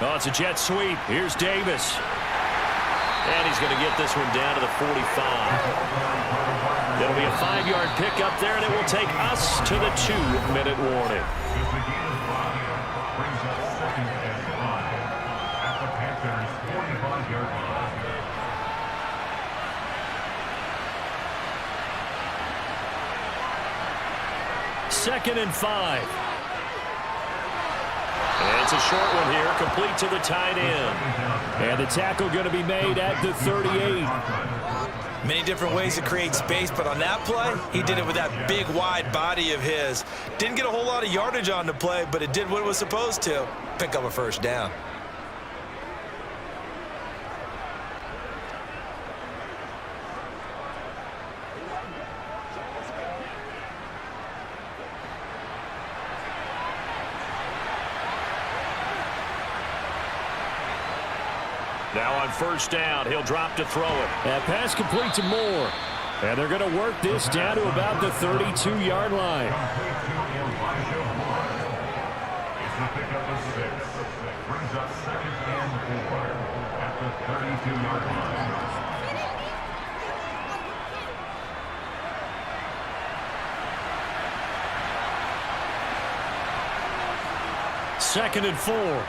Oh, it's a jet sweep. Here's Davis. And he's going to get this one down to the 45. It'll be a 5-yard pickup there, and it will take us to the 2-minute warning. Second and 5. And it's a short one here, complete to the tight end. And the tackle going to be made at the 38. Many different ways to create space, but on that play, he did it with that big, wide body of his. Didn't get a whole lot of yardage on the play, but it did what it was supposed to. Pick up a first down. Now on first down, he'll drop to throw it. That pass complete to Moore. And they're going to work this down to about the 32-yard line. Brings up 2nd and 4 at the 32-yard line. Second and 4.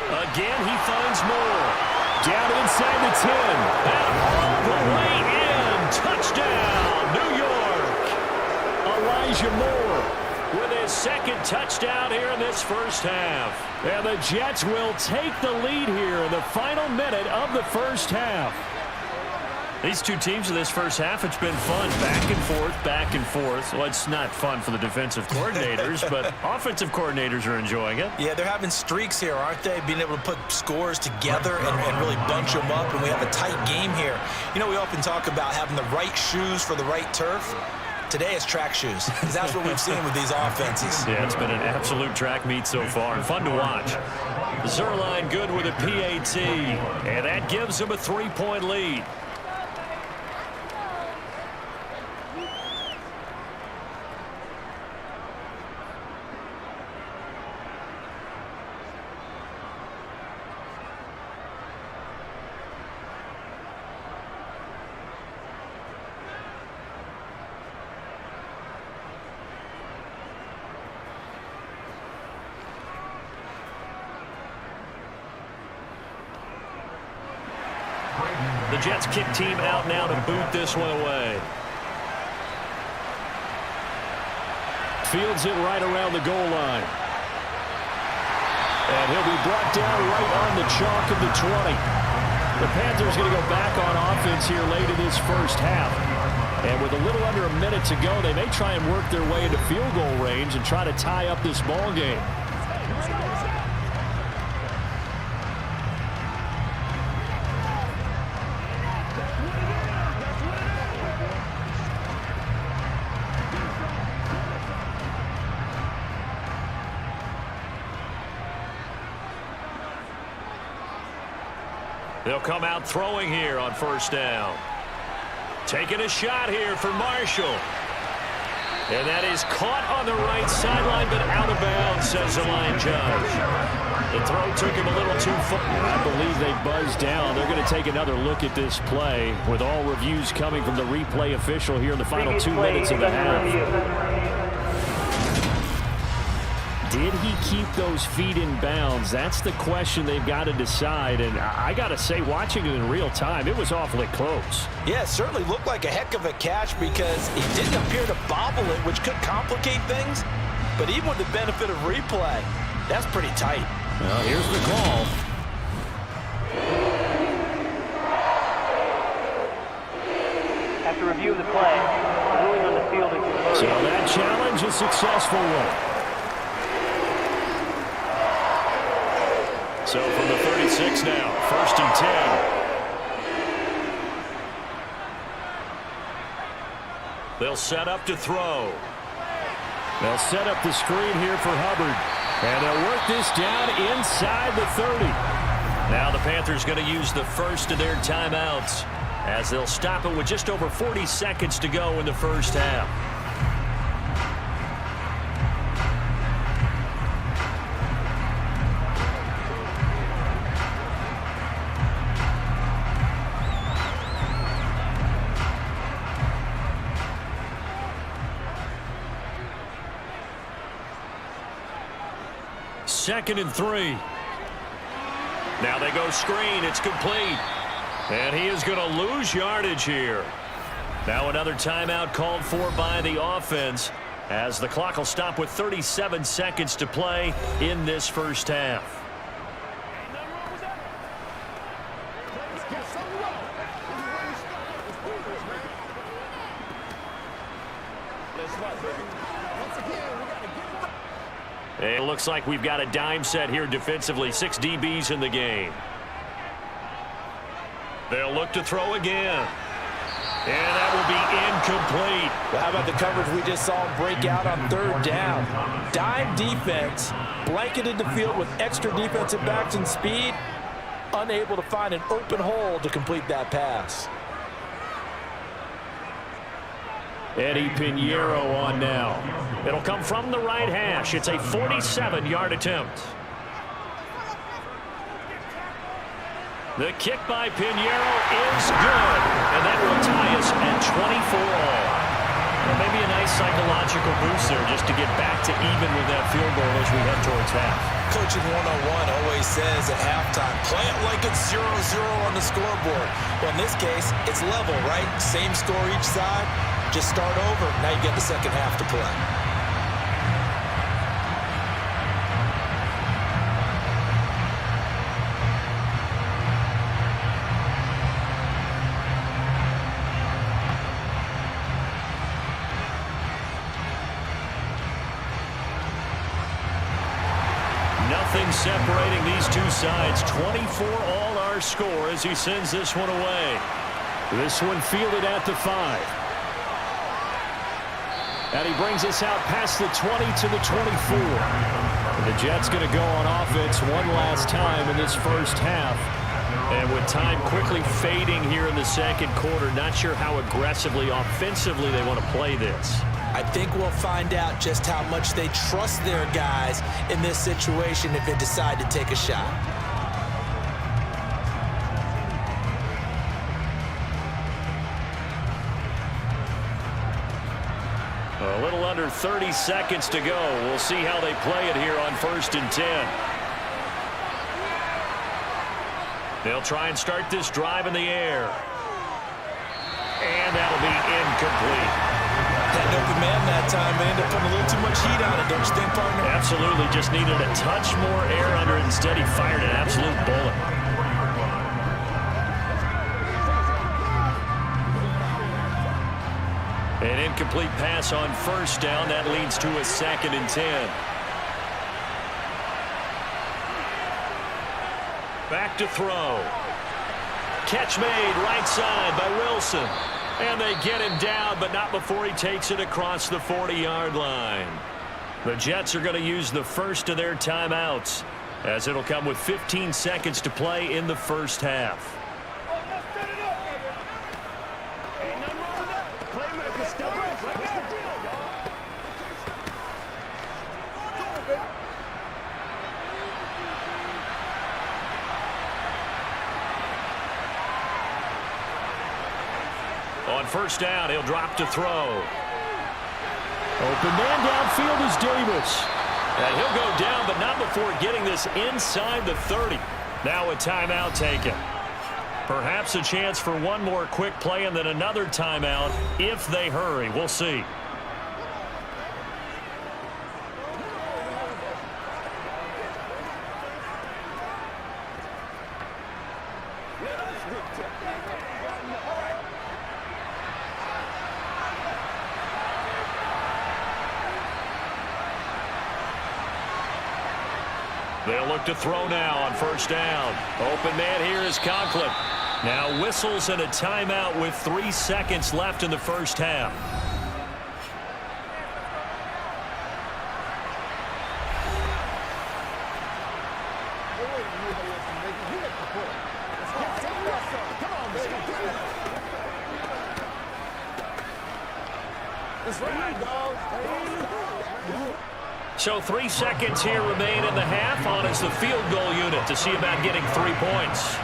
Again, he finds Moore. Down inside the 10. And all the way in. Touchdown, New York. Elijah Moore With his second touchdown here in this first half. And the Jets will take the lead here in the final minute of the first half. These two teams in this first half, it's been fun. Back and forth, back and forth. Well, it's not fun for the defensive coordinators, but offensive coordinators are enjoying it. Yeah, they're having streaks here, aren't they? Being able to put scores together and really bunch them up, and we have a tight game here. You know, we often talk about having the right shoes for the right turf. Today it's track shoes, because that's what we've seen with these offenses. Yeah, it's been an absolute track meet so far, and fun to watch. Zerline good with a PAT, and that gives them a 3-point lead. The Jets kick team out now to boot this one away. Fields it right around the goal line. And he'll be brought down right on the chalk of the 20. The Panthers going to go back on offense here late in this first half. And with a little under a minute to go, they may try and work their way into field goal range and try to tie up this ball game. They'll come out throwing here on first down. Taking a shot here for Marshall. And that is caught on the right sideline, but out of bounds, says the line judge. The throw took him a little too far. I believe they buzzed down. They're going to take another look at this play, with all reviews coming from the replay official here in the final 2 minutes of the half. Did he keep those feet in bounds? That's the question they've got to decide. And I got to say, watching it in real time, it was awfully close. Yeah, it certainly looked like a heck of a catch because he didn't appear to bobble it, which could complicate things. But even with the benefit of replay, that's pretty tight. Well, here's the call. After review of the play, ruling on the fielding. So that challenge is a successful one. So from the 36 now, 1st and 10. They'll set up to throw. They'll set up the screen here for Hubbard. And they'll work this down inside the 30. Now the Panthers going to use the first of their timeouts as they'll stop it with just over 40 seconds to go in the first half. Second and 3. Now they go screen. It's complete. And he is going to lose yardage here. Now another timeout called for by the offense as the clock will stop with 37 seconds to play in this first half. It looks like we've got a dime set here defensively. 6 DBs in the game. They'll look to throw again. And that will be incomplete. Well, how about the coverage we just saw him break out on third down? Dime defense, blanketed the field with extra defensive backs and speed, unable to find an open hole to complete that pass. Eddie Pinheiro on now. It'll come from the right hash. It's a 47-yard attempt. The kick by Pinheiro is good, and that will tie us at 24 all. Well, maybe a nice psychological boost there just to get back to even with that field goal as we head towards half. Coaching 101 always says at halftime, play it like it's 0-0 on the scoreboard. Well, in this case, it's level, right? Same score each side. Just start over. Now you get the second half to play. Nothing separating these two sides. 24 all our score as he sends this one away. This one fielded at the 5. And he brings us out past the 20 to the 24. The Jets going to go on offense one last time in this first half. And with time quickly fading here in the second quarter, not sure how aggressively, offensively they want to play this. I think we'll find out just how much they trust their guys in this situation if they decide to take a shot. A little under 30 seconds to go. We'll see how they play it here on 1st and 10. They'll try and start this drive in the air. And that'll be incomplete. Had an open man that time. They ended up putting a little too much heat on it, don't you think, partner? Absolutely. Just needed a touch more air under it. Instead, he fired an absolute bullet. An incomplete pass on 1st down. That leads to a 2nd and 10. Back to throw. Catch made right side by Wilson. And they get him down, but not before he takes it across the 40-yard line. The Jets are going to use the first of their timeouts, as it'll come with 15 seconds to play in the first half. On 1st down, he'll drop to throw. Open man downfield is Davis. And he'll go down, but not before getting this inside the 30. Now a timeout taken. Perhaps a chance for one more quick play and then another timeout if they hurry. We'll see. They'll look to throw now on 1st down. Open man here is Conklin. Now whistles and a timeout with 3 seconds left in the first half. So 3 seconds here remain in the half on as the field goal unit to see about getting 3 points.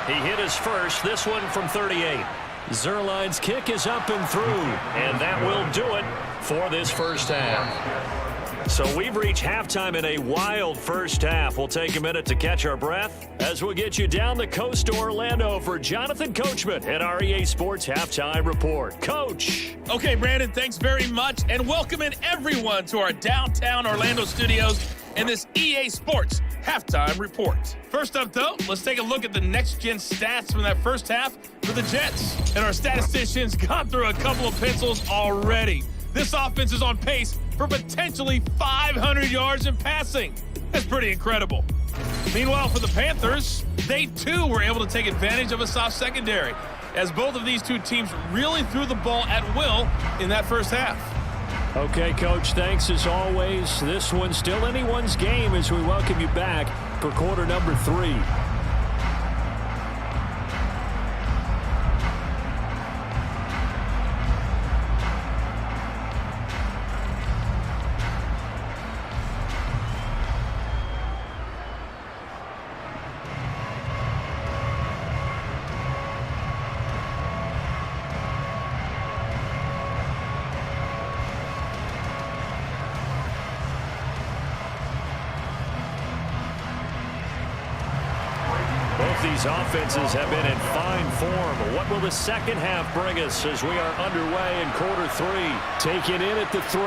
He hit his first, this one from 38. Zerline's kick is up and through. And that will do it for this first half. So we've reached halftime in a wild first half. We'll take a minute to catch our breath as we'll get you down the coast to Orlando for Jonathan Coachman at our EA Sports Halftime Report. Coach. Okay, Brandon, thanks very much. And welcome in everyone to our downtown Orlando studios and this EA Sports Halftime Report. First up, though, let's take a look at the next-gen stats from that first half for the Jets. And our statisticians got through a couple of pencils already. This offense is on pace for potentially 500 yards in passing. That's pretty incredible. Meanwhile, for the Panthers, they too were able to take advantage of a soft secondary, as both of these two teams really threw the ball at will in that first half. Okay, Coach, thanks as always. This one's still anyone's game as we welcome you back for quarter number 3. These offenses have been in fine form. What will the second half bring us as we are underway in quarter 3? Taken in at the 3.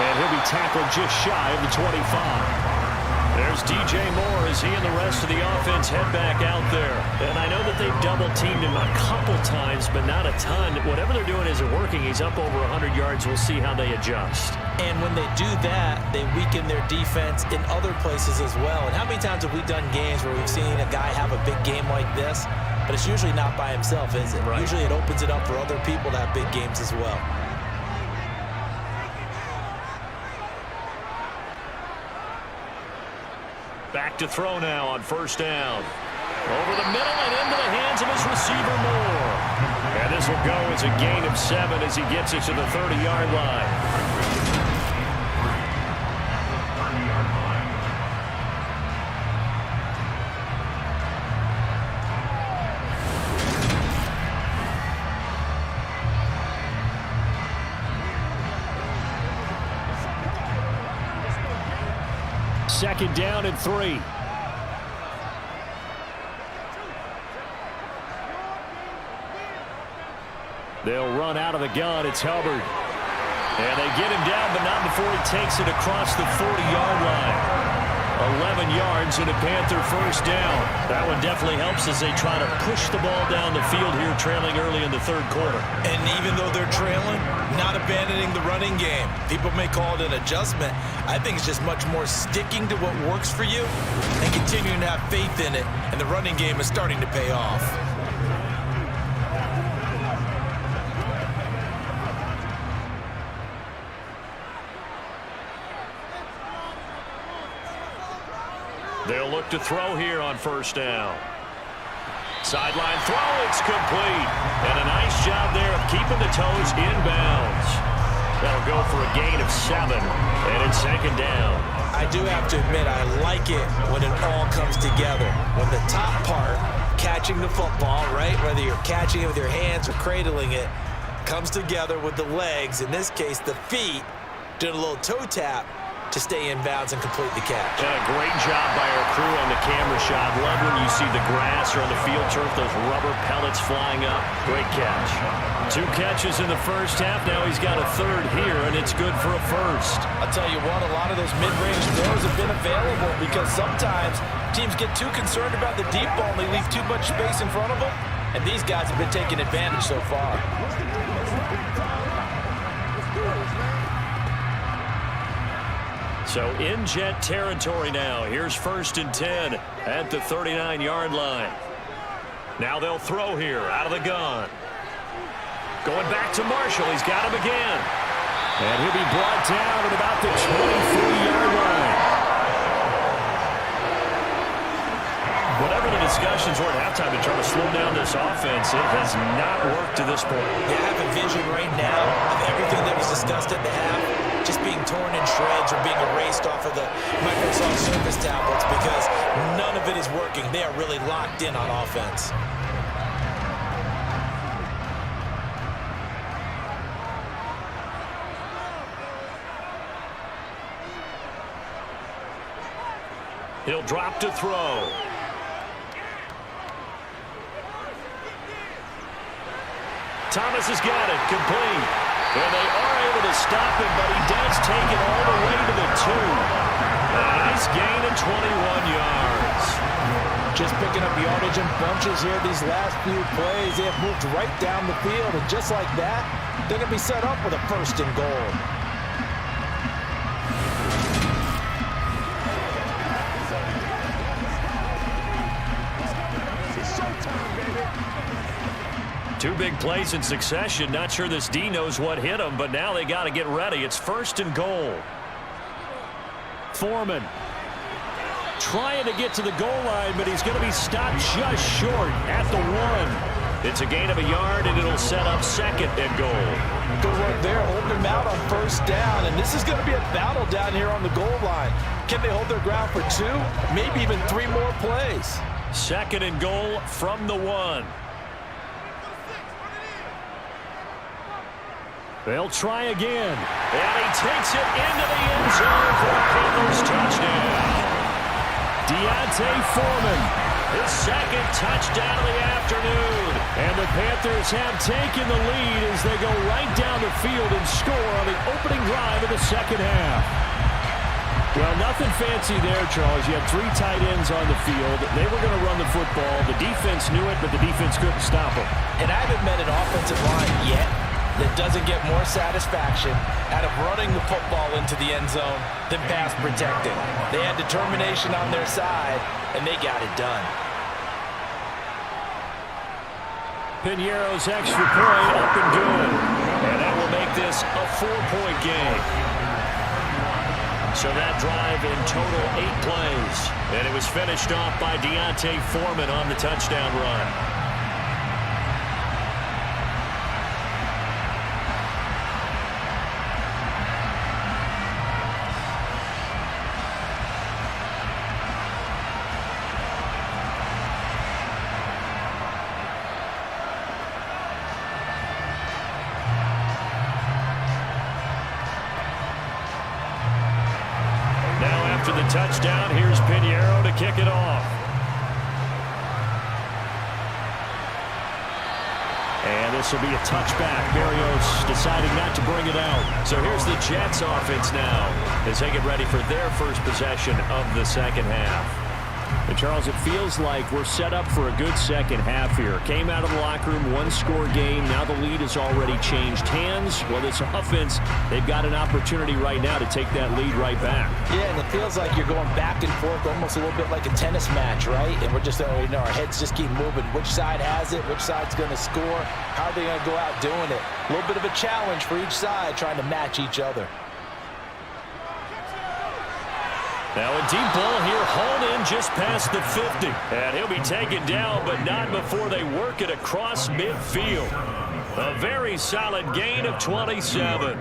And he'll be tackled just shy of the 25. There's DJ Moore as he and the rest of the offense head back out there. And I know that they've double-teamed him a couple times, but not a ton. Whatever they're doing isn't working. He's up over 100 yards. We'll see how they adjust. And when they do that, they weaken their defense in other places as well. And how many times have we done games where we've seen a guy have a big game like this, but it's usually not by himself, is it? Right. Usually it opens it up for other people to have big games as well. Back to throw now on first down. Over the middle and into the hands of his receiver, Moore. And this will go as a gain of 7 as he gets it to the 30-yard line. Second down and 3. They'll run out of the gun. It's Hubbard. And they get him down, but not before he takes it across the 40-yard line. 11 yards and a Panther first down. That one definitely helps as they try to push the ball down the field here, trailing early in the third quarter. And even though they're trailing, not abandoning the running game. People may call it an adjustment. I think it's just much more sticking to what works for you and continuing to have faith in it. And the running game is starting to pay off. They'll look to throw here on first down. Sideline throw, it's complete. And a nice job there of keeping the toes inbounds. That'll go for a gain of 7, and it's second down. I do have to admit, I like it when it all comes together. When the top part, catching the football, right, whether you're catching it with your hands or cradling it, comes together with the legs, in this case the feet, doing a little toe tap to stay in bounds and complete the catch. And a great job by our crew on the camera shot. Love when you see the grass or on the field turf, those rubber pellets flying up. Great catch. 2 catches in the first half. Now he's got a third here, and it's good for a first. I'll tell you what, a lot of those mid-range throws have been available because sometimes teams get too concerned about the deep ball and they leave too much space in front of them. And these guys have been taking advantage so far. So in Jet territory now. Here's 1st and 10 at the 39-yard line. Now they'll throw here out of the gun. Going back to Marshall. He's got him again. And he'll be brought down at about the 23-yard line. Whatever the discussions were at halftime to try to slow down this offense, it has not worked to this point. They have a vision right now of everything that was discussed at the half just being torn in shreds or being erased off of the Microsoft Surface tablets because none of it is working. They are really locked in on offense. He'll drop to throw. Thomas has got it, complete. And they are able to stop him, but he does take it all the way to the 2. A nice gain of 21 yards. Just picking up yardage in bunches here these last few plays. They have moved right down the field, and just like that, they're going to be set up with a 1st and goal. Two big plays in succession. Not sure this D knows what hit him, but now they got to get ready. It's 1st and goal. Foreman trying to get to the goal line, but he's going to be stopped just short at the 1. It's a gain of a yard, and it'll set up 2nd and goal. Good work there, holding them out on 1st down, and this is going to be a battle down here on the goal line. Can they hold their ground for 2, maybe even 3 more plays? 2nd and goal from the 1. They'll try again. And he takes it into the end zone for a Panthers touchdown. Deontay Foreman, his 2nd touchdown of the afternoon. And the Panthers have taken the lead as they go right down the field and score on the opening drive of the 2nd half. Well, nothing fancy there, Charles. You had 3 tight ends on the field. They were going to run the football. The defense knew it, but the defense couldn't stop them. And I haven't met an offensive line yet that doesn't get more satisfaction out of running the football into the end zone than pass protecting. They had determination on their side, and they got it done. Piñeiro's extra point up and good. And that will make this a 4-point game. So that drive in total 8 plays. And it was finished off by Deontay Foreman on the touchdown run. After the touchdown, here's Piñeiro to kick it off. And this will be a touchback. Berrios deciding not to bring it out. So here's the Jets offense now as they get ready for their first possession of the 2nd half. And Charles, it feels like we're set up for a good 2nd half here. Came out of the locker room, 1-score game. Now the lead has already changed hands. Well, this offense, they've got an opportunity right now to take that lead right back. Yeah, and it feels like you're going back and forth, almost a little bit like a tennis match, right? And we're just, our heads just keep moving. Which side has it? Which side's going to score? How are they going to go out doing it? A little bit of a challenge for each side, trying to match each other. Now a deep ball here, hauled in just past the 50. And he'll be taken down, but not before they work it across midfield. A very solid gain of 27.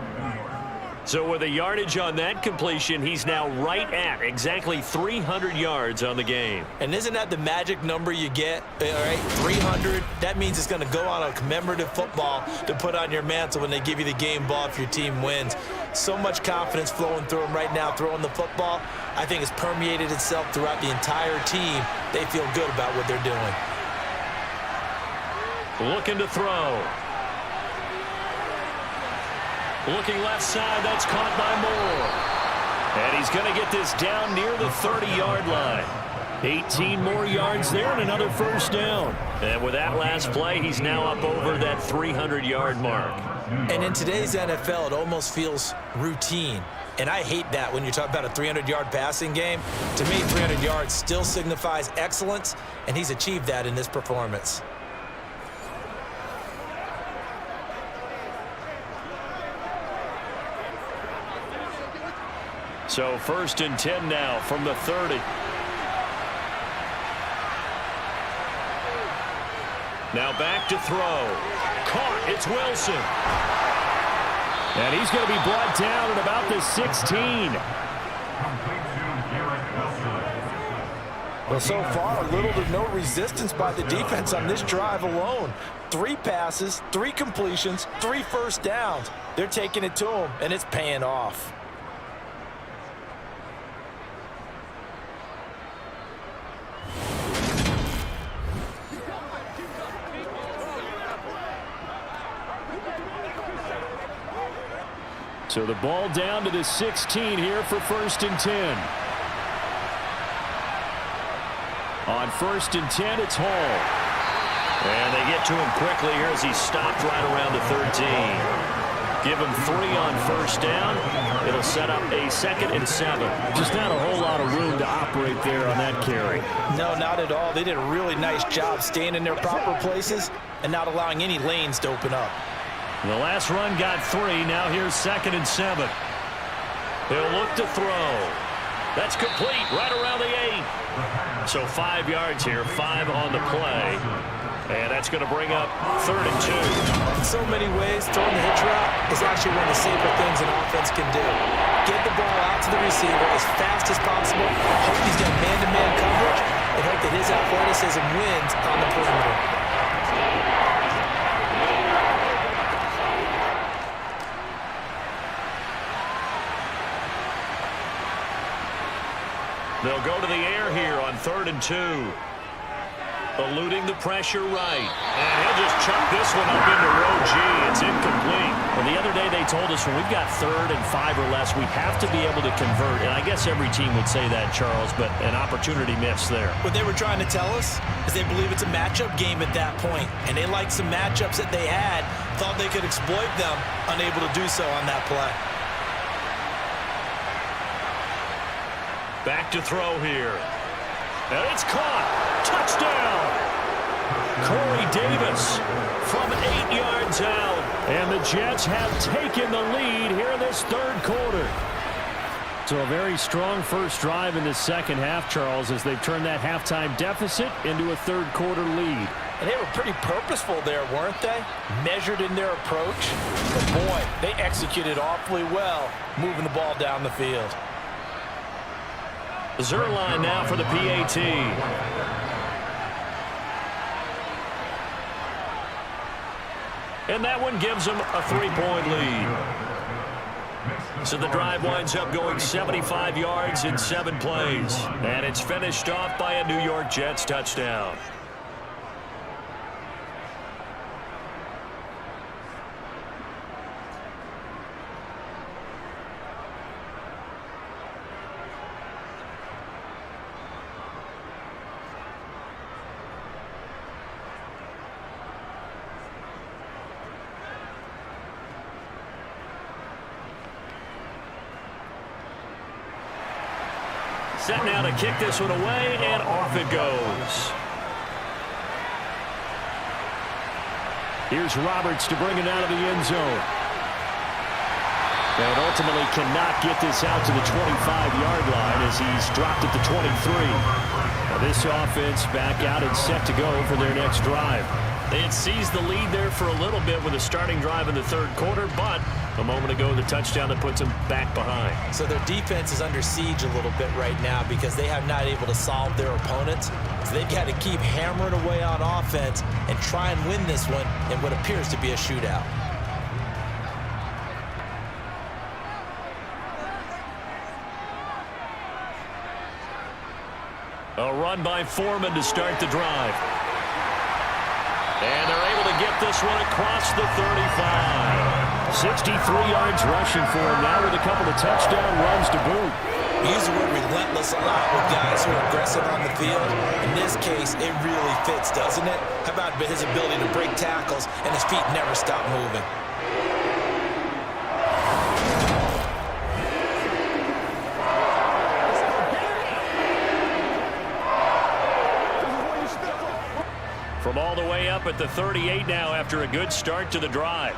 So with a yardage on that completion, he's now right at exactly 300 yards on the game. And isn't that the magic number you get? All right, 300. That means it's going to go on a commemorative football to put on your mantle when they give you the game ball if your team wins. So much confidence flowing through him right now, throwing the football. I think it's permeated itself throughout the entire team. They feel good about what they're doing. Looking to throw. Looking left side, that's caught by Moore. And he's going to get this down near the 30-yard line. 18 more yards there and another 1st down. And with that last play, he's now up over that 300-yard mark. And in today's NFL, it almost feels routine. And I hate that when you talk about a 300-yard passing game. To me, 300 yards still signifies excellence, and he's achieved that in this performance. So 1st and 10 now from the 30. Now back to throw. Caught. It's Wilson. And he's going to be brought down at about the 16. Well, so far, little to no resistance by the defense on this drive alone. 3 passes, 3 completions, 3 1st downs. They're taking it to him, and it's paying off. So the ball down to the 16 here for 1st and 10. On 1st and 10, it's Hall. And they get to him quickly here as he stopped right around the 13. Give him 3 on first down. It'll set up a 2nd and 7. Just not a whole lot of room to operate there on that carry. No, not at all. They did a really nice job staying in their proper places and not allowing any lanes to open up. The last run got 3. Now here's 2nd and 7. He'll look to throw. That's complete right around the 8. So 5 yards here, 5 on the play. And that's going to bring up 3rd and 2. In so many ways, throwing the hitch route is actually one of the safer things an offense can do. Get the ball out to the receiver as fast as possible, hope he's got man-to-man coverage, and hope that his athleticism wins on the perimeter. They'll go to the air here on 3rd and 2. Eluding the pressure right. And he'll just chuck this one up into row G. It's incomplete. Well, the other day they told us when we've got 3rd and 5 or less, we have to be able to convert. And I guess every team would say that, Charles, but an opportunity missed there. What they were trying to tell us is they believe it's a matchup game at that point. And they liked some matchups that they had, thought they could exploit them, unable to do so on that play. Back to throw here. And it's caught. Touchdown. Corey Davis from 8 yards out. And the Jets have taken the lead here in this 3rd quarter. So a very strong first drive in the second half, Charles, as they've turned that halftime deficit into a 3rd quarter lead. And they were pretty purposeful there, weren't they? Measured in their approach. But boy, they executed awfully well, moving the ball down the field. Zerline now for the PAT. And that one gives them a 3-point lead. So the drive winds up going 75 yards in 7 plays. And it's finished off by a New York Jets touchdown. Set now to kick this one away, and off it goes. Here's Roberts to bring it out of the end zone. And ultimately cannot get this out to the 25-yard line as he's dropped at the 23. Now this offense back out and set to go for their next drive. They had seized the lead there for a little bit with a starting drive in the 3rd quarter, but a moment ago the touchdown that puts them back behind. So their defense is under siege a little bit right now because they have not able to solve their opponents. So they've got to keep hammering away on offense and try and win this one in what appears to be a shootout. A run by Foreman to start the drive. And they're able to get this one across the 35. 63 yards rushing for him now with a couple of touchdown runs to boot. We use the word relentless a lot with guys who are aggressive on the field. In this case, it really fits, doesn't it? How about his ability to break tackles and his feet never stop moving? From all the way up at the 38 now after a good start to the drive.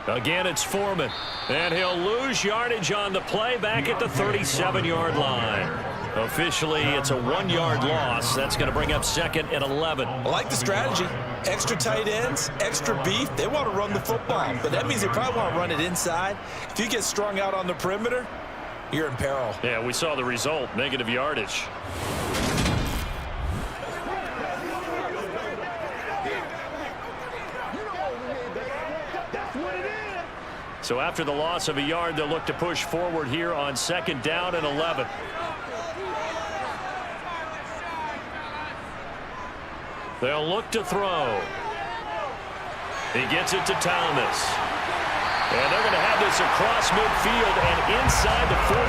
Again, it's Foreman. And he'll lose yardage on the play back at the 37-yard line. Officially, it's a 1-yard loss. That's going to bring up 2nd and 11. I like the strategy. Extra tight ends, extra beef. They want to run the football, but that means they probably want to run it inside. If you get strung out on the perimeter, you're in peril. Yeah, we saw the result, negative yardage. So after the loss of a yard, they'll look to push forward here on 2nd down and 11. They'll look to throw. He gets it to Thomas. And they're going to have this across midfield and inside the 45.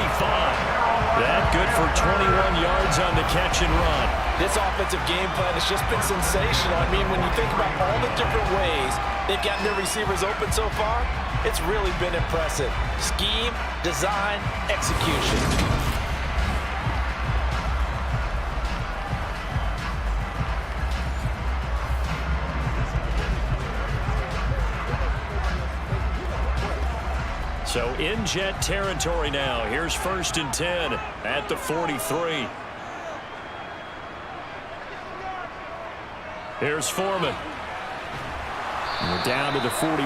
That good for 21 yards on the catch and run. This offensive game plan has just been sensational. I mean, when you think about all the different ways they've gotten their receivers open so far, it's really been impressive. Scheme, design, execution. So in Jet territory now. Here's 1st and 10 at the 43. Here's Foreman. And we're down to the 41.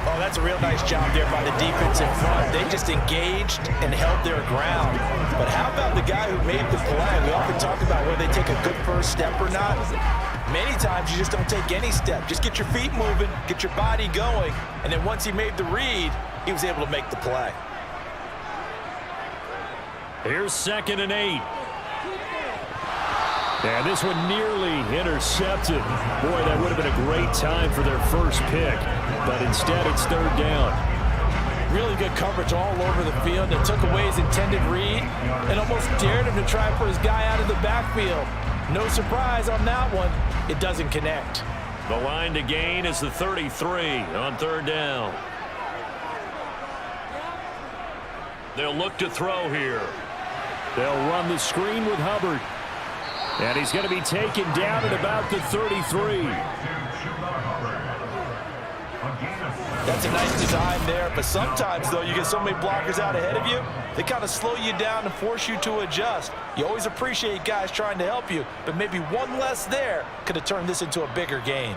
Oh, that's a real nice job there by the defense in front. They just engaged and held their ground. But how about the guy who made the play? We often talk about whether they take a good first step or not. Many times you just don't take any step. Just get your feet moving, get your body going, and then once he made the read, he was able to make the play. Here's 2nd and 8. And this one nearly intercepted. Boy, that would have been a great time for their first pick. But instead, it's 3rd down. Really good coverage all over the field. It took away his intended read and almost dared him to try and put his guy out of the backfield. No surprise on that one. It doesn't connect. The line to gain is the 33 on 3rd down. They'll look to throw here. They'll run the screen with Hubbard. And he's going to be taken down at about the 33. That's a nice design there, but sometimes, though, you get so many blockers out ahead of you, they kind of slow you down and force you to adjust. You always appreciate guys trying to help you, but maybe one less there could have turned this into a bigger gain.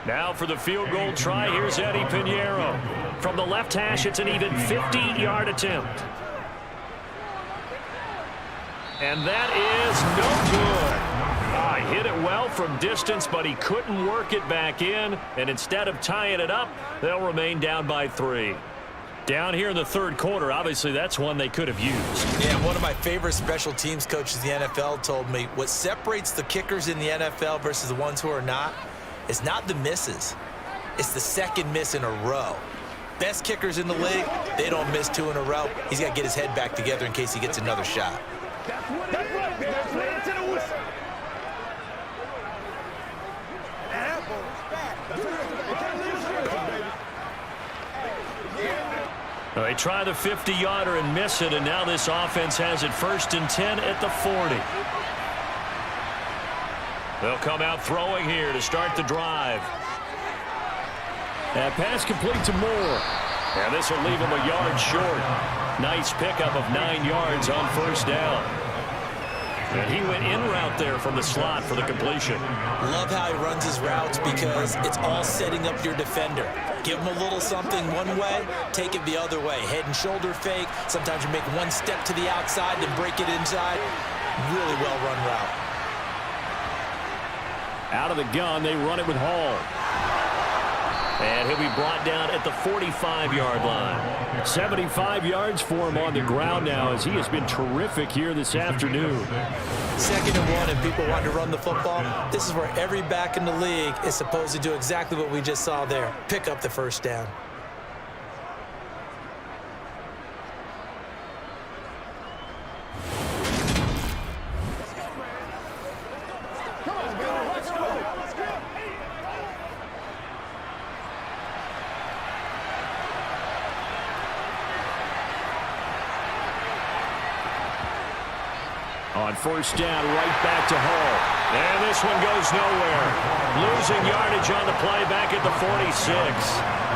Now for the field goal try, here's Eddie Pinheiro. From the left hash, it's an even 50-yard attempt. And that is no good. Hit it well from distance, but he couldn't work it back in. And instead of tying it up, they'll remain down by 3. Down here in the 3rd quarter, obviously that's one they could have used. Yeah, one of my favorite special teams coaches in the NFL told me what separates the kickers in the NFL versus the ones who are not, it's not the misses. It's the second miss in a row. Best kickers in the league, they don't miss 2 in a row. He's got to get his head back together in case he gets another shot. That's right, man. Play it to the whistle. Well, they try the 50-yarder and miss it, and now this offense has it 1st and 10 at the 40. They'll come out throwing here to start the drive. That pass complete to Moore. And this will leave him a yard short. Nice pickup of 9 yards on 1st down. And he went in route there from the slot for the completion. Love how he runs his routes because it's all setting up your defender. Give him a little something one way, take it the other way. Head and shoulder fake. Sometimes you make one step to the outside, then break it inside. Really well-run route. Out of the gun, they run it with Hall. And he'll be brought down at the 45-yard line. 75 yards for him on the ground now as he has been terrific here this afternoon. 2nd and 1 and people want to run the football. This is where every back in the league is supposed to do exactly what we just saw there. Pick up the 1st down. On 1st down, right back to Hall. And this one goes nowhere. Losing yardage on the play back at the 46.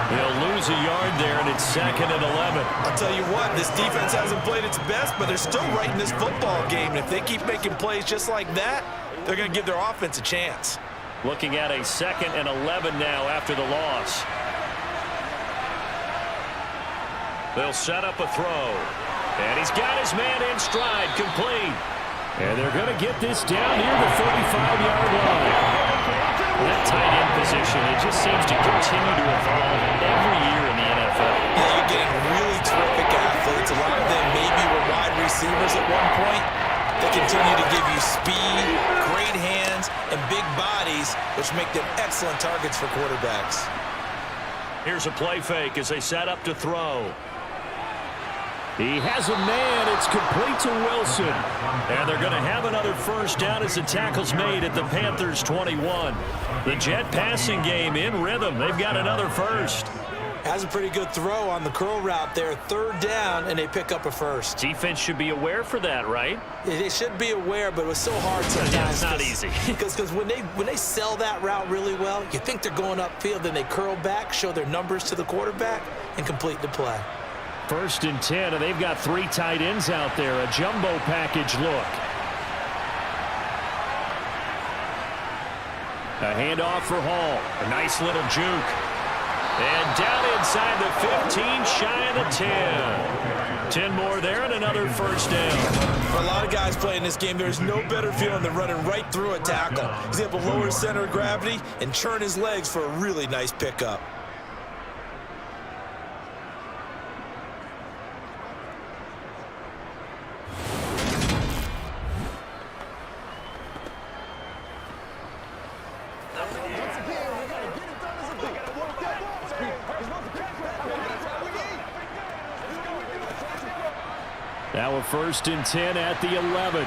They'll lose a yard there, and it's 2nd and 11. I'll tell you what, this defense hasn't played its best, but they're still right in this football game. And if they keep making plays just like that, they're going to give their offense a chance. Looking at a 2nd and 11 now after the loss. They'll set up a throw. And he's got his man in stride, complete. And they're going to get this down near the 35-yard line. That tight end position, it just seems to continue to evolve every year in the NFL. Yeah, you're getting really terrific athletes. A lot of them maybe were wide receivers at one point. They continue to give you speed, great hands, and big bodies, which make them excellent targets for quarterbacks. Here's a play fake as they set up to throw. He has a man. It's complete to Wilson. And they're going to have another first down as the tackle's made at the Panthers' 21. The Jet passing game in rhythm. They've got another first. Has a pretty good throw on the curl route there. Third down, and they pick up a first. Defense should be aware for that, right? They should be aware, but it was so hard sometimes. Yeah, it's not easy. Because when they sell that route really well, you think they're going upfield, then they curl back, show their numbers to the quarterback, and complete the play. 1st and 10, and they've got 3 tight ends out there. A jumbo package look. A handoff for Hall. A nice little juke. And down inside the 15, shy of the 10. 10 more there and another first down. For a lot of guys playing this game, there's no better feeling than running right through a tackle. He's able to lower his center of gravity and churn his legs for a really nice pickup. Now a 1st and 10 at the 11.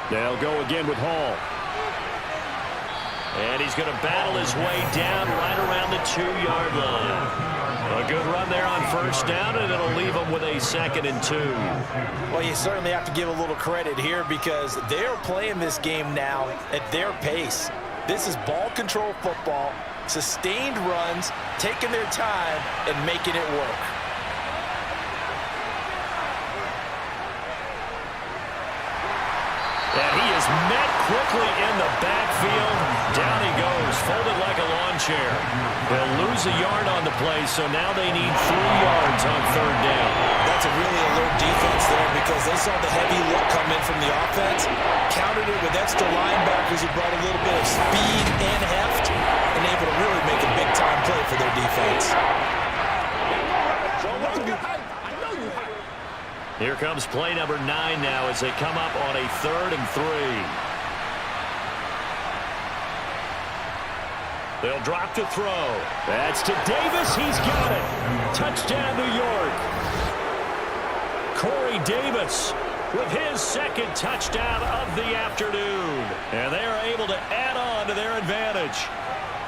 They'll go again with Hall. And he's going to battle his way down right around the 2-yard line. A good run there on first down, and it'll leave him with a 2nd and 2. Well, you certainly have to give a little credit here because they're playing this game now at their pace. This is ball control football, sustained runs, taking their time, and making it work. And he is met quickly in the backfield. Down he goes, folded like a lawn chair. They'll lose a yard on the play, so now they need 3 yards on 3rd down. That's a really alert defense there because they saw the heavy look come in from the offense, countered it with extra linebackers who brought a little bit of speed and heft, and able to really make a big-time play for their defense. Here comes play number 9 now as they come up on a 3rd and 3. They'll drop to throw. That's to Davis. He's got it. Touchdown, New York. Corey Davis with his 2nd touchdown of the afternoon. And they are able to add on to their advantage.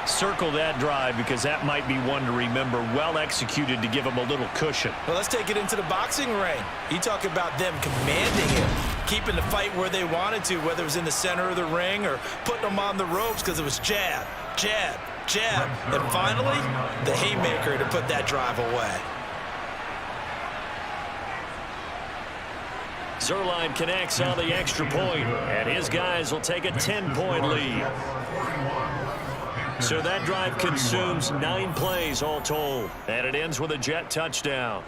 Circle that drive because that might be one to remember. Well executed to give them a little cushion. Well, let's take it into the boxing ring. You talk about them commanding it, keeping the fight where they wanted to, whether it was in the center of the ring or putting them on the ropes because it was jab, jab, jab, and finally the haymaker to put that drive away. Zerline connects on the extra point, and his guys will take a 10-point lead. So that drive consumes 9 plays all told, and it ends with a Jet touchdown.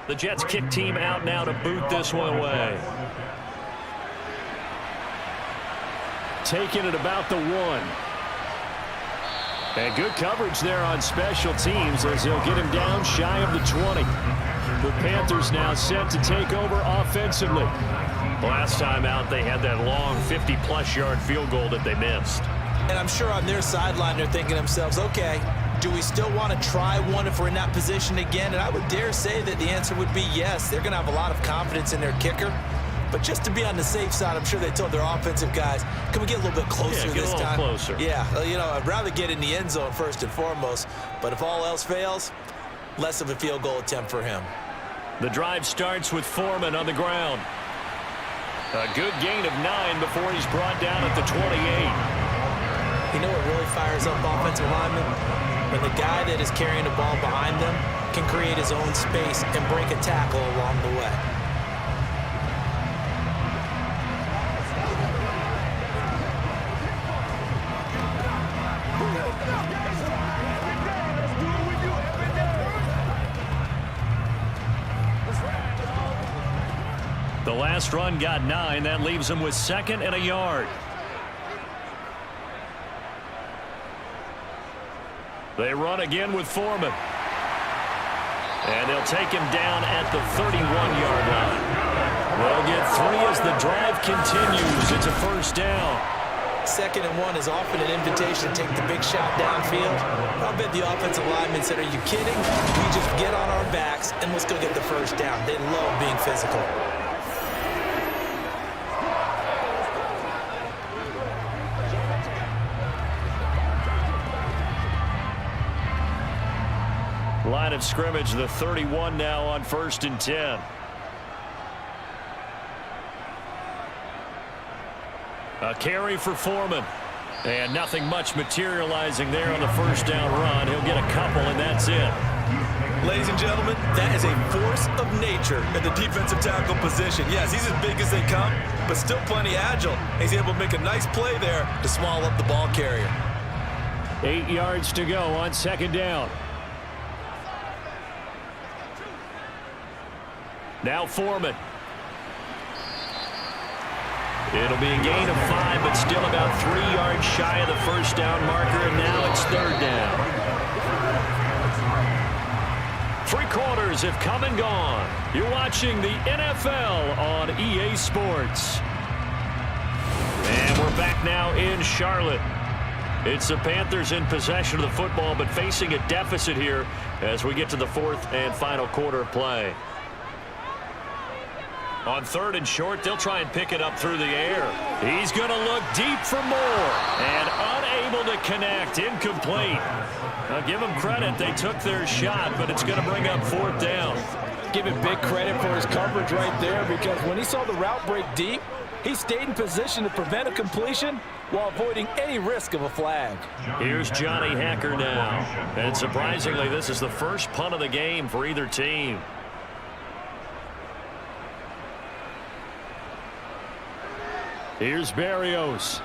The Jets kick team out now to boot this one away. Taking it about the 1. And good coverage there on special teams as they'll get him down shy of the 20. The Panthers now set to take over offensively. Last time out, they had that long 50-plus yard field goal that they missed. And I'm sure on their sideline they're thinking to themselves, okay, do we still want to try one if we're in that position again? And I would dare say that the answer would be yes. They're going to have a lot of confidence in their kicker. But just to be on the safe side, I'm sure they told their offensive guys, can we get a little bit closer this time? Get a little closer. Yeah, you know, I'd rather get in the end zone first and foremost. But if all else fails, less of a field goal attempt for him. The drive starts with Foreman on the ground. A good gain of 9 before he's brought down at the 28. You know what really fires up offensive linemen? When the guy that is carrying the ball behind them can create his own space and break a tackle along the way. last run got 9. That leaves them with 2nd and a yard. They run again with Foreman. And they'll take him down at the 31-yard line. They'll get 3 as the drive continues. It's a first down. 2nd and 1 is often an invitation to take the big shot downfield. I bet the offensive lineman said, are you kidding? We just get on our backs and let's go get the first down. They love being physical. Line of scrimmage, the 31 now on 1st and 10. A carry for Foreman. And nothing much materializing there on the first down run. He'll get a couple, and that's it. Ladies and gentlemen, that is a force of nature at the defensive tackle position. Yes, he's as big as they come, but still plenty agile. He's able to make a nice play there to small up the ball carrier. 8 yards to go on 2nd down. Now Foreman. It'll be a gain of 5, but still about 3 yards shy of the first down marker, and now it's 3rd down. 3 quarters have come and gone. You're watching the NFL on EA Sports. And we're back now in Charlotte. It's the Panthers in possession of the football, but facing a deficit here as we get to the 4th and final quarter of play. On 3rd and short, they'll try and pick it up through the air. He's going to look deep for more and unable to connect. Incomplete. Now give them credit. They took their shot, but it's going to bring up 4th down. Give him big credit for his coverage right there, because when he saw the route break deep, he stayed in position to prevent a completion while avoiding any risk of a flag. Here's Johnny Hacker now. And surprisingly, this is the first punt of the game for either team. Here's Barrios.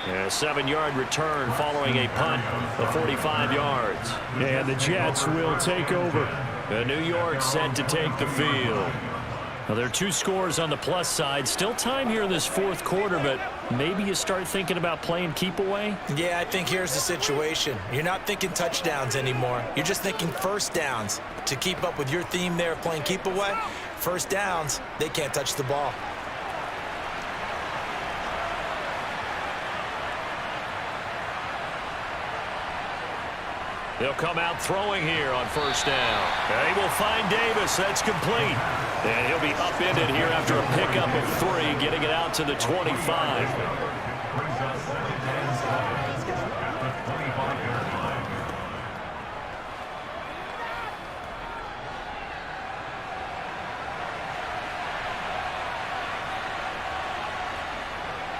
A 7-yard return following a punt of 45 yards. And the Jets will take over. New York set to take the field. Now, there are 2 scores on the plus side. Still time here in this 4th quarter, but maybe you start thinking about playing keep away? Yeah, I think here's the situation. You're not thinking touchdowns anymore. You're just thinking first downs. To keep up with your theme there of playing keep away, first downs, they can't touch the ball. They'll come out throwing here on first down. They will find Davis. That's complete. And he'll be upended here after a pickup of 3, getting it out to the 25.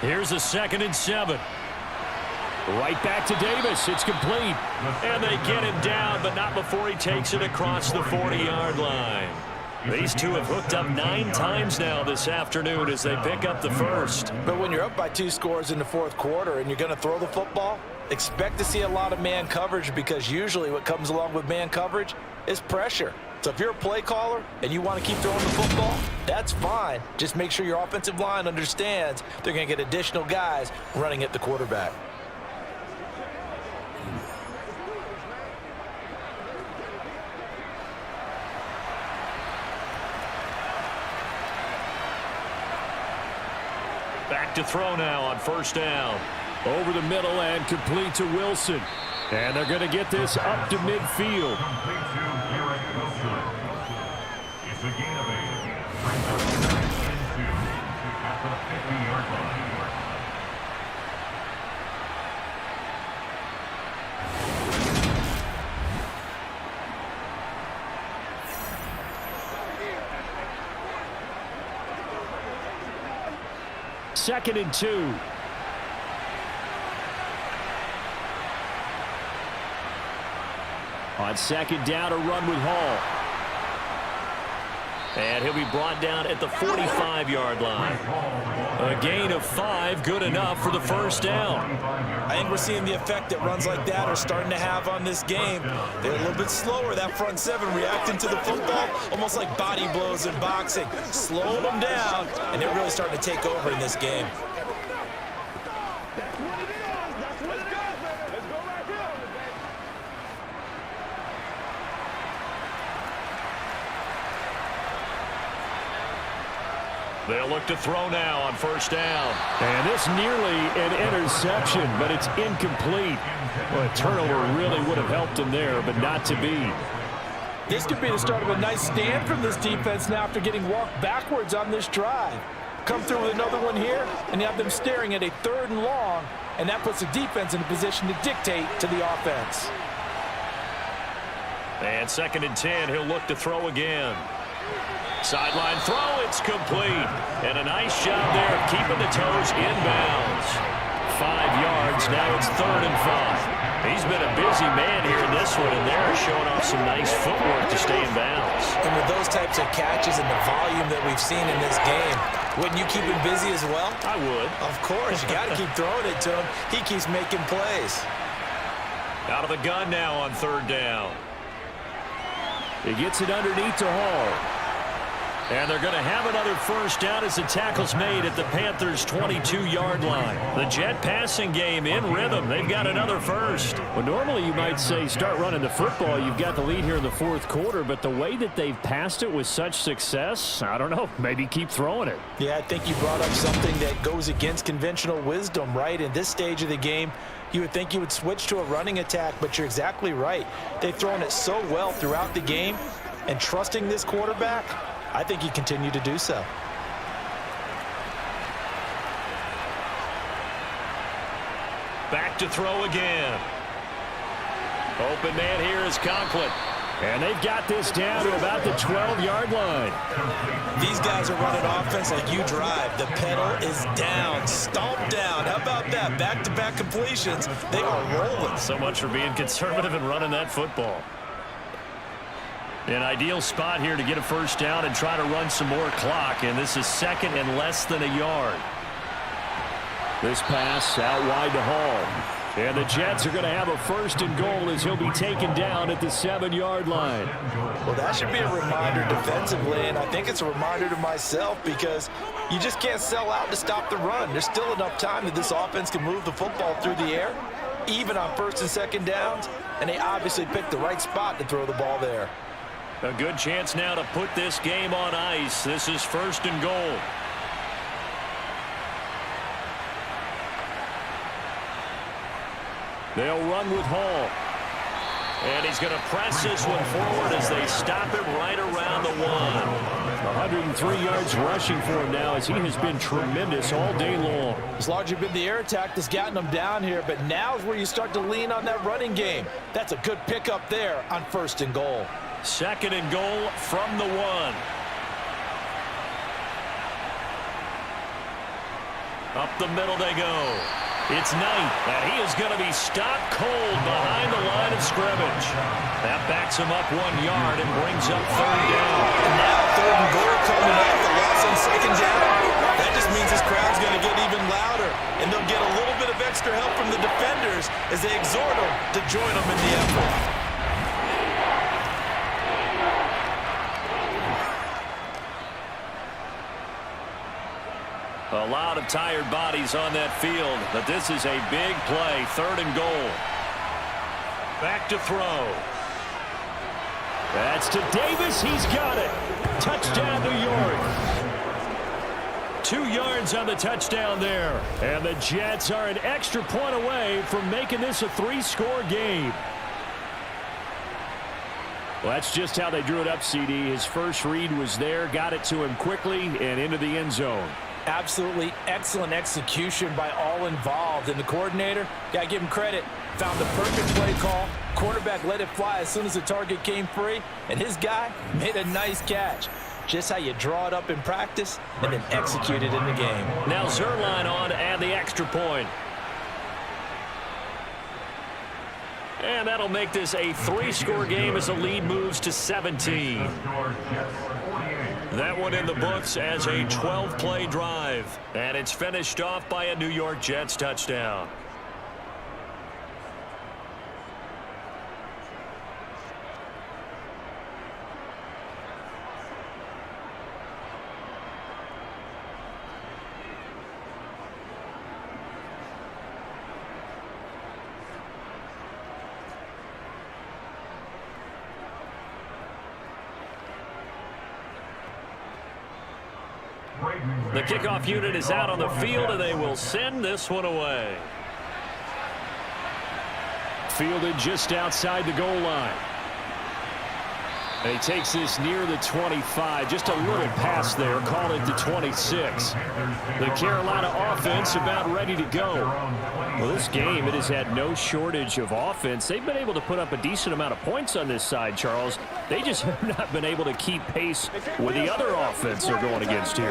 Here's a 2nd and 7. Right back to Davis. It's complete. And they get him down, but not before he takes it across the 40-yard line. These two have hooked up 9 times now this afternoon as they pick up the first. But when you're up by 2 scores in the 4th quarter and you're going to throw the football, expect to see a lot of man coverage, because usually what comes along with man coverage is pressure. So if you're a play caller and you want to keep throwing the football, that's fine. Just make sure your offensive line understands they're going to get additional guys running at the quarterback. Back to throw now on first down. Over the middle and complete to Wilson. And they're going to get this up to midfield. Complete to Garrett Wilson. It's a gain of 8. Brings up 9 and 2 at the 50-yard line. Second and 2. On second down, a run with Hall. And he'll be brought down at the 45-yard line. A gain of 5, good enough for the first down. I think we're seeing the effect that runs like that are starting to have on this game. They're a little bit slower, that front seven, reacting to the football, almost like body blows in boxing. Slowing them down, and they're really starting to take over in this game. They'll look to throw now on first down. And this nearly an interception, but it's incomplete. Well, a turnover really would have helped him there, but not to be. This could be the start of a nice stand from this defense now after getting walked backwards on this drive. Come through with another one here, and you have them staring at a 3rd and long, and that puts the defense in a position to dictate to the offense. And 2nd and 10, he'll look to throw again. Sideline throw, it's complete. And a nice job there of keeping the toes inbounds. 5 yards, now it's 3rd and 5. He's been a busy man here in this one, and they're showing off some nice footwork to stay in bounds. And with those types of catches and the volume that we've seen in this game, wouldn't you keep him busy as well? I would. Of course, you got to keep throwing it to him. He keeps making plays. Out of the gun now on 3rd down. He gets it underneath to Hall. And they're going to have another first down as the tackle's made at the Panthers' 22-yard line. The Jet passing game in rhythm. They've got another first. Well, normally you might say start running the football. You've got the lead here in the 4th quarter, but the way that they've passed it with such success, I don't know, maybe keep throwing it. Yeah, I think you brought up something that goes against conventional wisdom, right? In this stage of the game, you would think you would switch to a running attack, but you're exactly right. They've thrown it so well throughout the game, and trusting this quarterback, I think you continue to do so. Back to throw again. Open man here is Conklin. And they've got this down to about the 12-yard line. These guys are running offense like you drive. The pedal is down, stomped down. How about that? Back-to-back completions. They are rolling. So much for being conservative and running that football. An ideal spot here to get a first down and try to run some more clock, and this is 2nd and less than a yard. This pass out wide to Hall. And the Jets are going to have a 1st and goal as he'll be taken down at the 7-yard line. Well, that should be a reminder defensively, and I think it's a reminder to myself because you just can't sell out to stop the run. There's still enough time that this offense can move the football through the air, even on 1st and 2nd downs, and they obviously picked the right spot to throw the ball there. A good chance now to put this game on ice. This is 1st and goal. They'll run with Hall. And he's going to press this one forward as they stop him right around the 1. 103 yards rushing for him now as he has been tremendous all day long. It's largely been the air attack that's gotten them down here, but now is where you start to lean on that running game. That's a good pickup there on 1st and goal. 2nd and goal from the 1. Up the middle they go. It's Knight, and he is going to be stopped cold behind the line of scrimmage. That backs him up 1 yard and brings up 3rd down. And now 3rd and goal coming up, the loss on 2nd down. That just means this crowd's going to get even louder, and they'll get a little bit of extra help from the defenders as they exhort them to join them in the effort. A lot of tired bodies on that field, but this is a big play. 3rd and goal. Back to throw. That's to Davis. He's got it. Touchdown, New York. 2 yards on the touchdown there. And the Jets are an extra point away from making this a 3-score game. Well, that's just how they drew it up, CD. His first read was there, got it to him quickly, and into the end zone. Absolutely excellent execution by all involved. And the coordinator, got to give him credit, found the perfect play call. Quarterback let it fly as soon as the target came free. And his guy made a nice catch. Just how you draw it up in practice and then execute it in the game. Now Zerline on to add the extra point. And that'll make this a 3-score game as the lead moves to 17. That one in the books as a 12-play drive. And it's finished off by a New York Jets touchdown. The kickoff unit is out on the field, and they will send this one away. Fielded just outside the goal line. And he takes this near the 25. Just a little pass there. Call it the 26. The Carolina offense about ready to go. Well, this game, it has had no shortage of offense. They've been able to put up a decent amount of points on this side, Charles. They just have not been able to keep pace with the other offense they're going against here.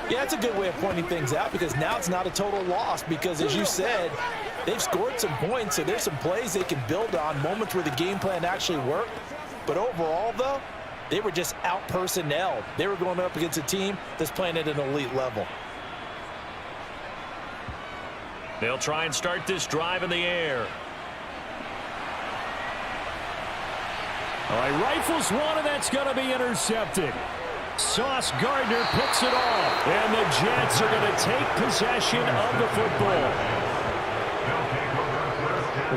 Yeah, it's a good way of pointing things out because now it's not a total loss because, as you said, they've scored some points, so there's some plays they can build on, moments where the game plan actually worked. But overall, though, they were just out-personnelled. They were going up against a team that's playing at an elite level. They'll try and start this drive in the air. All right, rifles one, and that's going to be intercepted. Sauce Gardner picks it off, and the Jets are going to take possession of the football.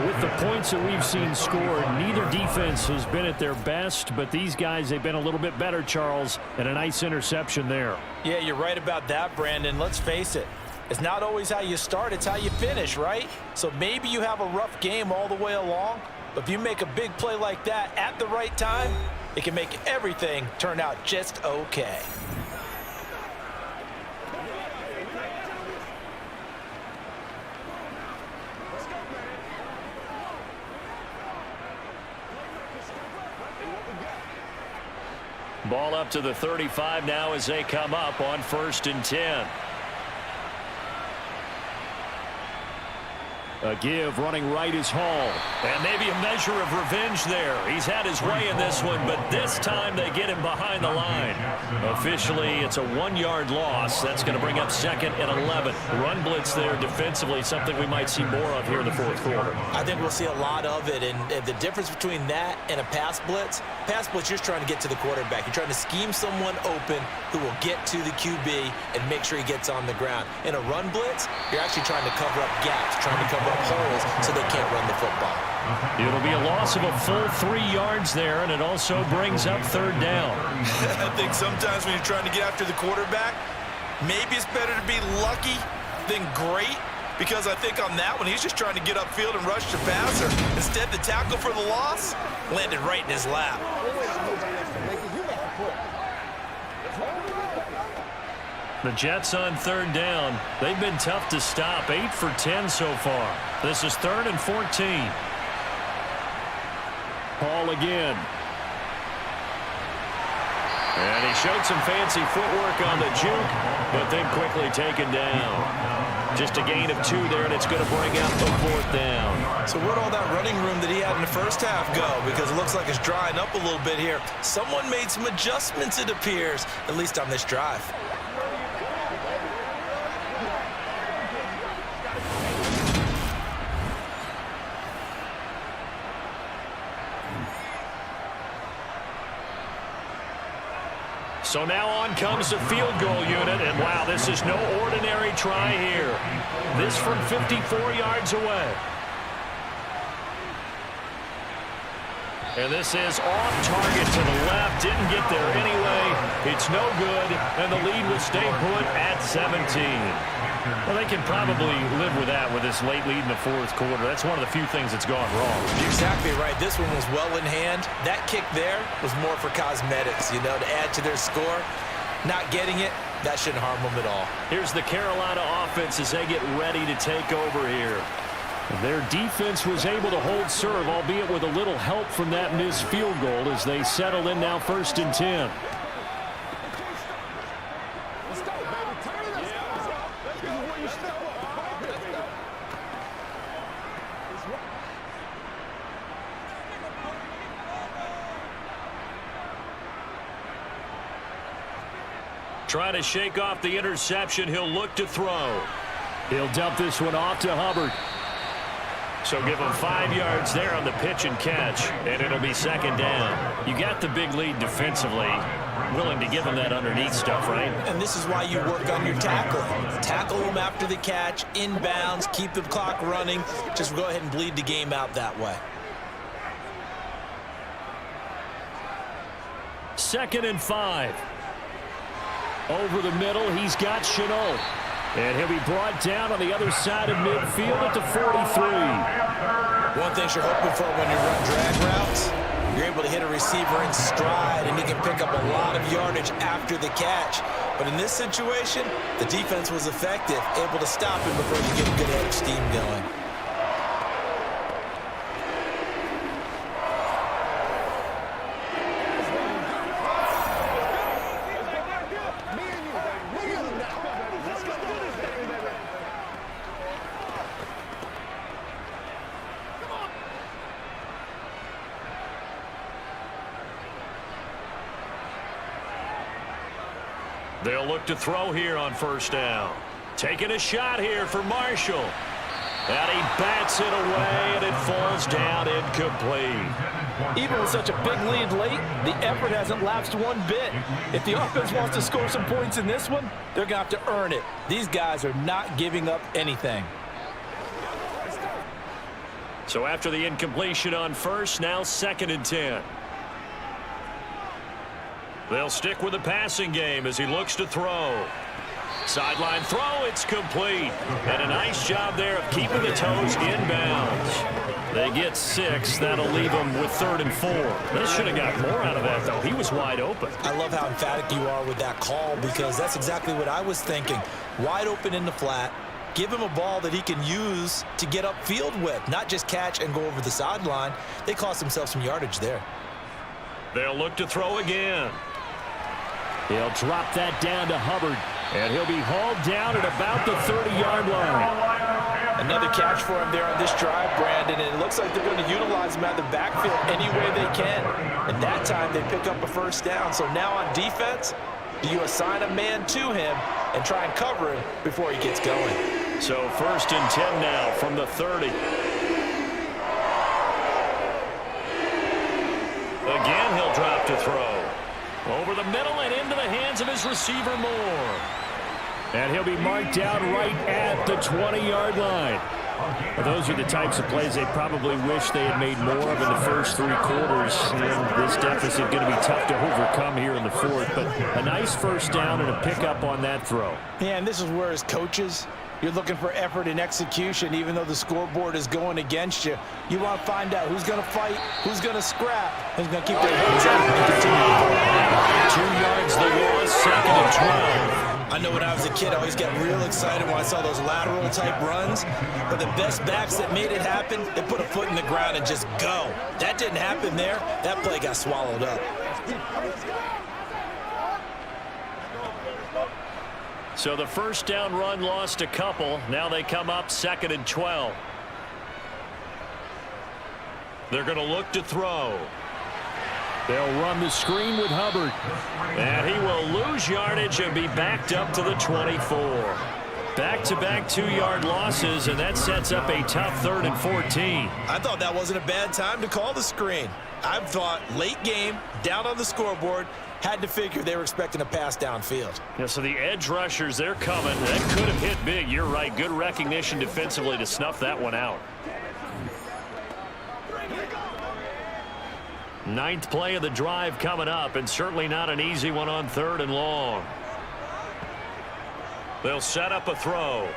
With the points that we've seen scored, neither defense has been at their best, but these guys, they've been a little bit better, Charles, and a nice interception there. Yeah, you're right about that, Brandon. Let's face it. It's not always how you start, it's how you finish, right? So maybe you have a rough game all the way along, but if you make a big play like that at the right time, it can make everything turn out just okay. Ball up to the 35 now as they come up on 1st and 10. A give running right is Hall. And maybe a measure of revenge there. He's had his way in this one, but this time they get him behind the line. Officially, it's a 1-yard loss. That's going to bring up 2nd and 11. Run blitz there defensively, something we might see more of here in the 4th quarter. I think we'll see a lot of it, and the difference between that and a pass blitz, you're just trying to get to the quarterback. You're trying to scheme someone open who will get to the QB and make sure he gets on the ground. In a run blitz, you're actually trying to cover up gaps, trying to cover up holes so they can't run the football. It'll be a loss of a full 3 yards there, and it also brings up 3rd down. I think sometimes when you're trying to get after the quarterback, maybe it's better to be lucky than great, because I think on that one, he's just trying to get upfield and rush the passer. Instead, the tackle for the loss landed right in his lap. The Jets on 3rd down. They've been tough to stop. 8 for 10 so far. This is 3rd and 14. Hall again. And he showed some fancy footwork on the juke, but then quickly taken down. Just a gain of 2 there, and it's going to bring up the 4th down. So where'd all that running room that he had in the first half go? Because it looks like it's drying up a little bit here. Someone made some adjustments, it appears, at least on this drive. So now on comes the field goal unit, and wow, this is no ordinary try here. This from 54 yards away. And this is off target to the left. Didn't get there anyway. It's no good, and the lead will stay put at 17. Well, they can probably live with that with this late lead in the 4th quarter. That's one of the few things that's gone wrong. You're exactly right. This one was well in hand. That kick there was more for cosmetics, to add to their score. Not getting it, that shouldn't harm them at all. Here's the Carolina offense as they get ready to take over here. Their defense was able to hold serve, albeit with a little help from that missed field goal as they settle in now 1st and 10. Trying to shake off the interception. He'll look to throw. He'll dump this one off to Hubbard. So give him 5 yards there on the pitch and catch, and it'll be second down. You got the big lead defensively. Willing to give him that underneath stuff, right? And this is why you work on your tackling. Tackle them after the catch, inbounds, keep the clock running. Just go ahead and bleed the game out that way. 2nd and 5. Over the middle, he's got Chenault. And he'll be brought down on the other side of midfield at the 43. One thing you're hoping for when you run drag routes, you're able to hit a receiver in stride, and he can pick up a lot of yardage after the catch. But in this situation, the defense was effective, able to stop him before you get a good head of steam going. They'll look to throw here on first down. Taking a shot here for Marshall. And he bats it away, and it falls down incomplete. Even with such a big lead late, the effort hasn't lapsed one bit. If the offense wants to score some points in this one, they're going to have to earn it. These guys are not giving up anything. So after the incompletion on first, now 2nd and 10. They'll stick with the passing game as he looks to throw. Sideline throw, it's complete. And a nice job there of keeping the toes inbounds. They get 6. That'll leave them with 3rd and 4. They should have got more out of that, though. He was wide open. I love how emphatic you are with that call, because that's exactly what I was thinking. Wide open in the flat. Give him a ball that he can use to get upfield with, not just catch and go over the sideline. They cost themselves some yardage there. They'll look to throw again. He'll drop that down to Hubbard, and he'll be hauled down at about the 30-yard line. Another catch for him there on this drive, Brandon, and it looks like they're going to utilize him out of the backfield any way they can. At that time, they pick up a first down. So now on defense, do you assign a man to him and try and cover him before he gets going? So 1st and 10 now from the 30. Again, he'll drop to throw. Over the middle and into the hands of his receiver, Moore. And he'll be marked down right at the 20-yard line. Well, those are the types of plays they probably wish they had made more of in the first 3 quarters. And this deficit going to be tough to overcome here in the 4th. But a nice first down and a pickup on that throw. Yeah, and this is where, as coaches, you're looking for effort and execution. Even though the scoreboard is going against you, you want to find out who's going to fight, who's going to scrap, who's going to keep their heads up and continue. 2 yards the loss, 2nd and 12. I know when I was a kid, I always got real excited when I saw those lateral type runs. But the best backs that made it happen, they put a foot in the ground and just go. That didn't happen there. That play got swallowed up. So the first down run lost a couple. Now they come up 2nd and 12. They're going to look to throw. They'll run the screen with Hubbard. And he will lose yardage and be backed up to the 24. Back-to-back 2-yard losses, and that sets up a tough 3rd and 14. I thought that wasn't a bad time to call the screen. I thought late game, down on the scoreboard, had to figure they were expecting a pass downfield. Yeah, so the edge rushers, they're coming. That could have hit big. You're right. Good recognition defensively to snuff that one out. 9th play of the drive coming up, and certainly not an easy one on 3rd and long. They'll set up a throw.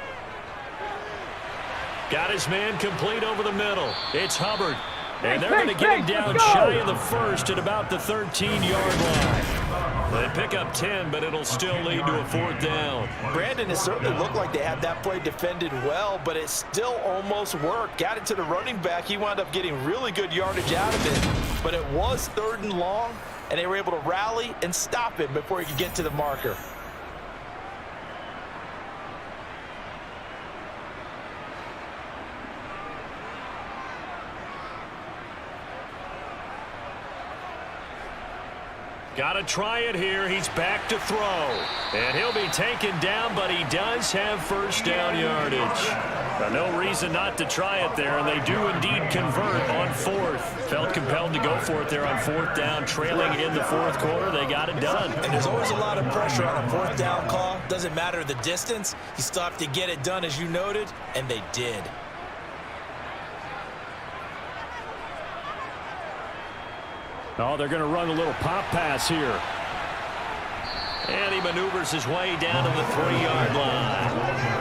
Got his man complete over the middle. It's Hubbard. And they're going to get him down shy of the 1st at about the 13-yard line. They pick up 10, but it'll still lead to a 4th down. Brandon, it certainly looked like they had that play defended well, but it still almost worked. Got it to the running back. He wound up getting really good yardage out of it. But it was 3rd and long, and they were able to rally and stop him before he could get to the marker. Got to try it here. He's back to throw. And he'll be taken down, but he does have first down yardage. No reason not to try it there, and they do indeed convert on fourth. Felt compelled to go for it there on fourth down, trailing in the fourth quarter. They got it done. And there's always a lot of pressure on a fourth down call. Doesn't matter the distance. You still have to get it done, as you noted, and they did. Oh, they're going to run a little pop pass here. And he maneuvers his way down to the 3-yard line.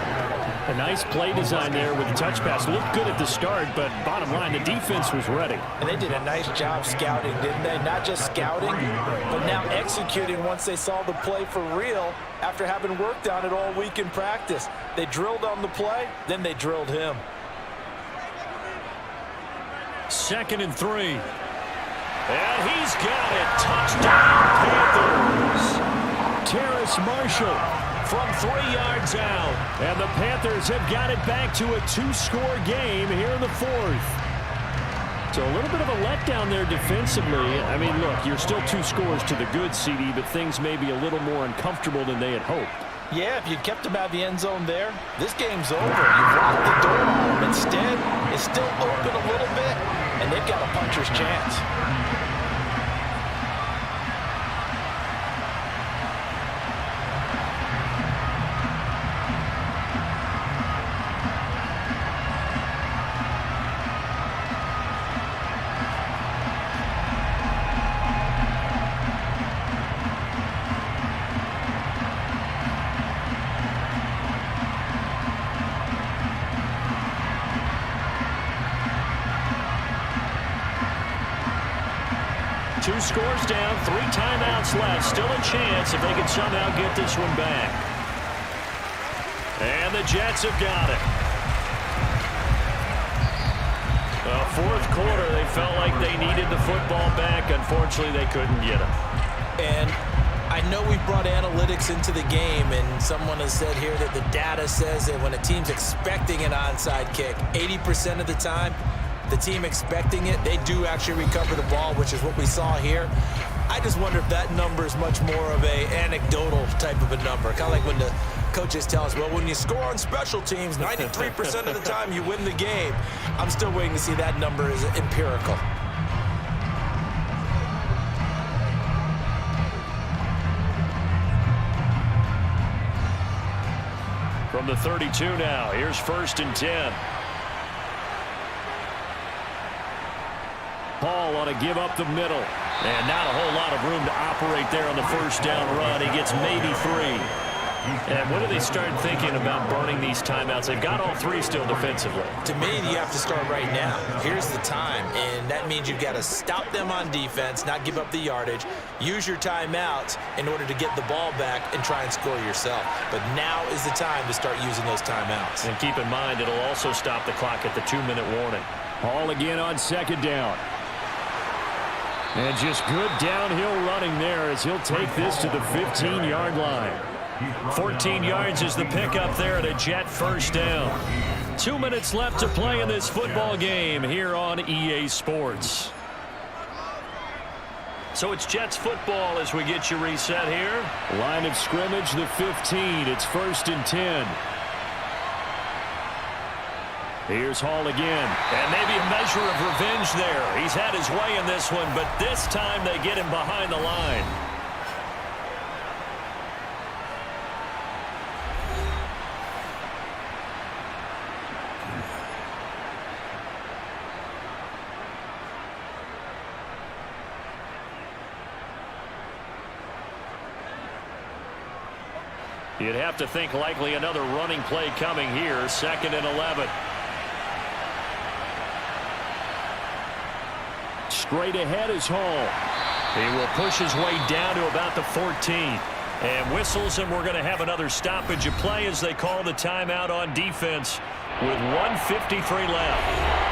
A nice play design there with the touch pass. Looked good at the start, but bottom line, the defense was ready. And they did a nice job scouting, didn't they? Not just scouting, but now executing once they saw the play for real after having worked on it all week in practice. They drilled on the play, then they drilled him. 2nd and 3. And he's got it. Touchdown, Panthers. Terrace Marshall from 3 yards out. And the Panthers have got it back to a 2-score game here in the fourth. So a little bit of a letdown there defensively. I mean, look, you're still 2 scores to the good, CD, but things may be a little more uncomfortable than they had hoped. Yeah, if you kept him out of the end zone there, this game's over. You've locked the door on him. Instead, it's still open a little bit, and they've got a puncher's chance. Two scores down, 3 timeouts left. Still a chance if they can somehow get this one back. And the Jets have got it. Fourth quarter, they felt like they needed the football back. Unfortunately, they couldn't get it. And I know we brought analytics into the game, and someone has said here that the data says that when a team's expecting an onside kick, 80% of the time, the team expecting it, they do actually recover the ball, which is what we saw here. I just wonder if that number is much more of a anecdotal type of a number. Kind of like when the coaches tell us, well, when you score on special teams, 93% of the time you win the game. I'm still waiting to see that number is empirical. From the 32 now, here's 1st and 10. Paul on a give up the middle. And not a whole lot of room to operate there on the first down run. He gets maybe 3. And what do they start thinking about burning these timeouts? They've got all 3 still defensively. To me, you have to start right now. Here's the time, and that means you've got to stop them on defense, not give up the yardage, use your timeouts in order to get the ball back and try and score yourself. But now is the time to start using those timeouts. And keep in mind, it'll also stop the clock at the 2-minute warning. Paul again on 2nd down. And just good downhill running there as he'll take this to the 15-yard line. 14 yards is the pickup there at a Jet first down. 2 minutes left to play in this football game here on EA Sports. So it's Jets football as we get you reset here. Line of scrimmage, the 15. It's 1st and 10. Here's Hall again. And maybe a measure of revenge there. He's had his way in this one, but this time they get him behind the line. You'd have to think likely another running play coming here. 2nd and 11. Straight ahead is Hall. He will push his way down to about the 14. And whistles, and we're going to have another stoppage of play as they call the timeout on defense with 1:53 left.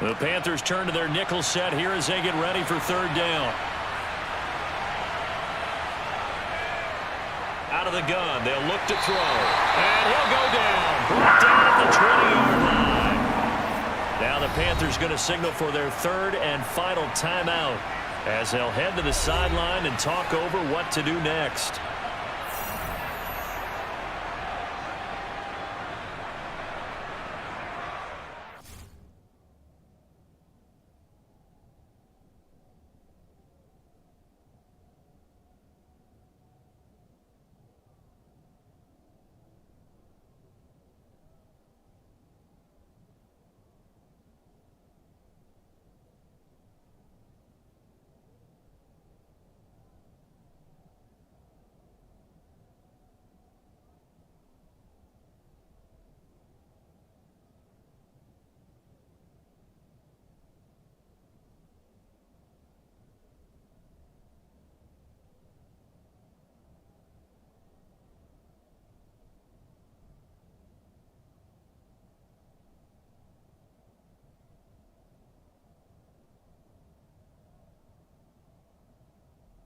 The Panthers turn to their nickel set here as they get ready for 3rd down. the gun. They'll look to throw. And he'll go down. Brought down at the 20-yard line. Now the Panthers going to signal for their third and final timeout as they'll head to the sideline and talk over what to do next.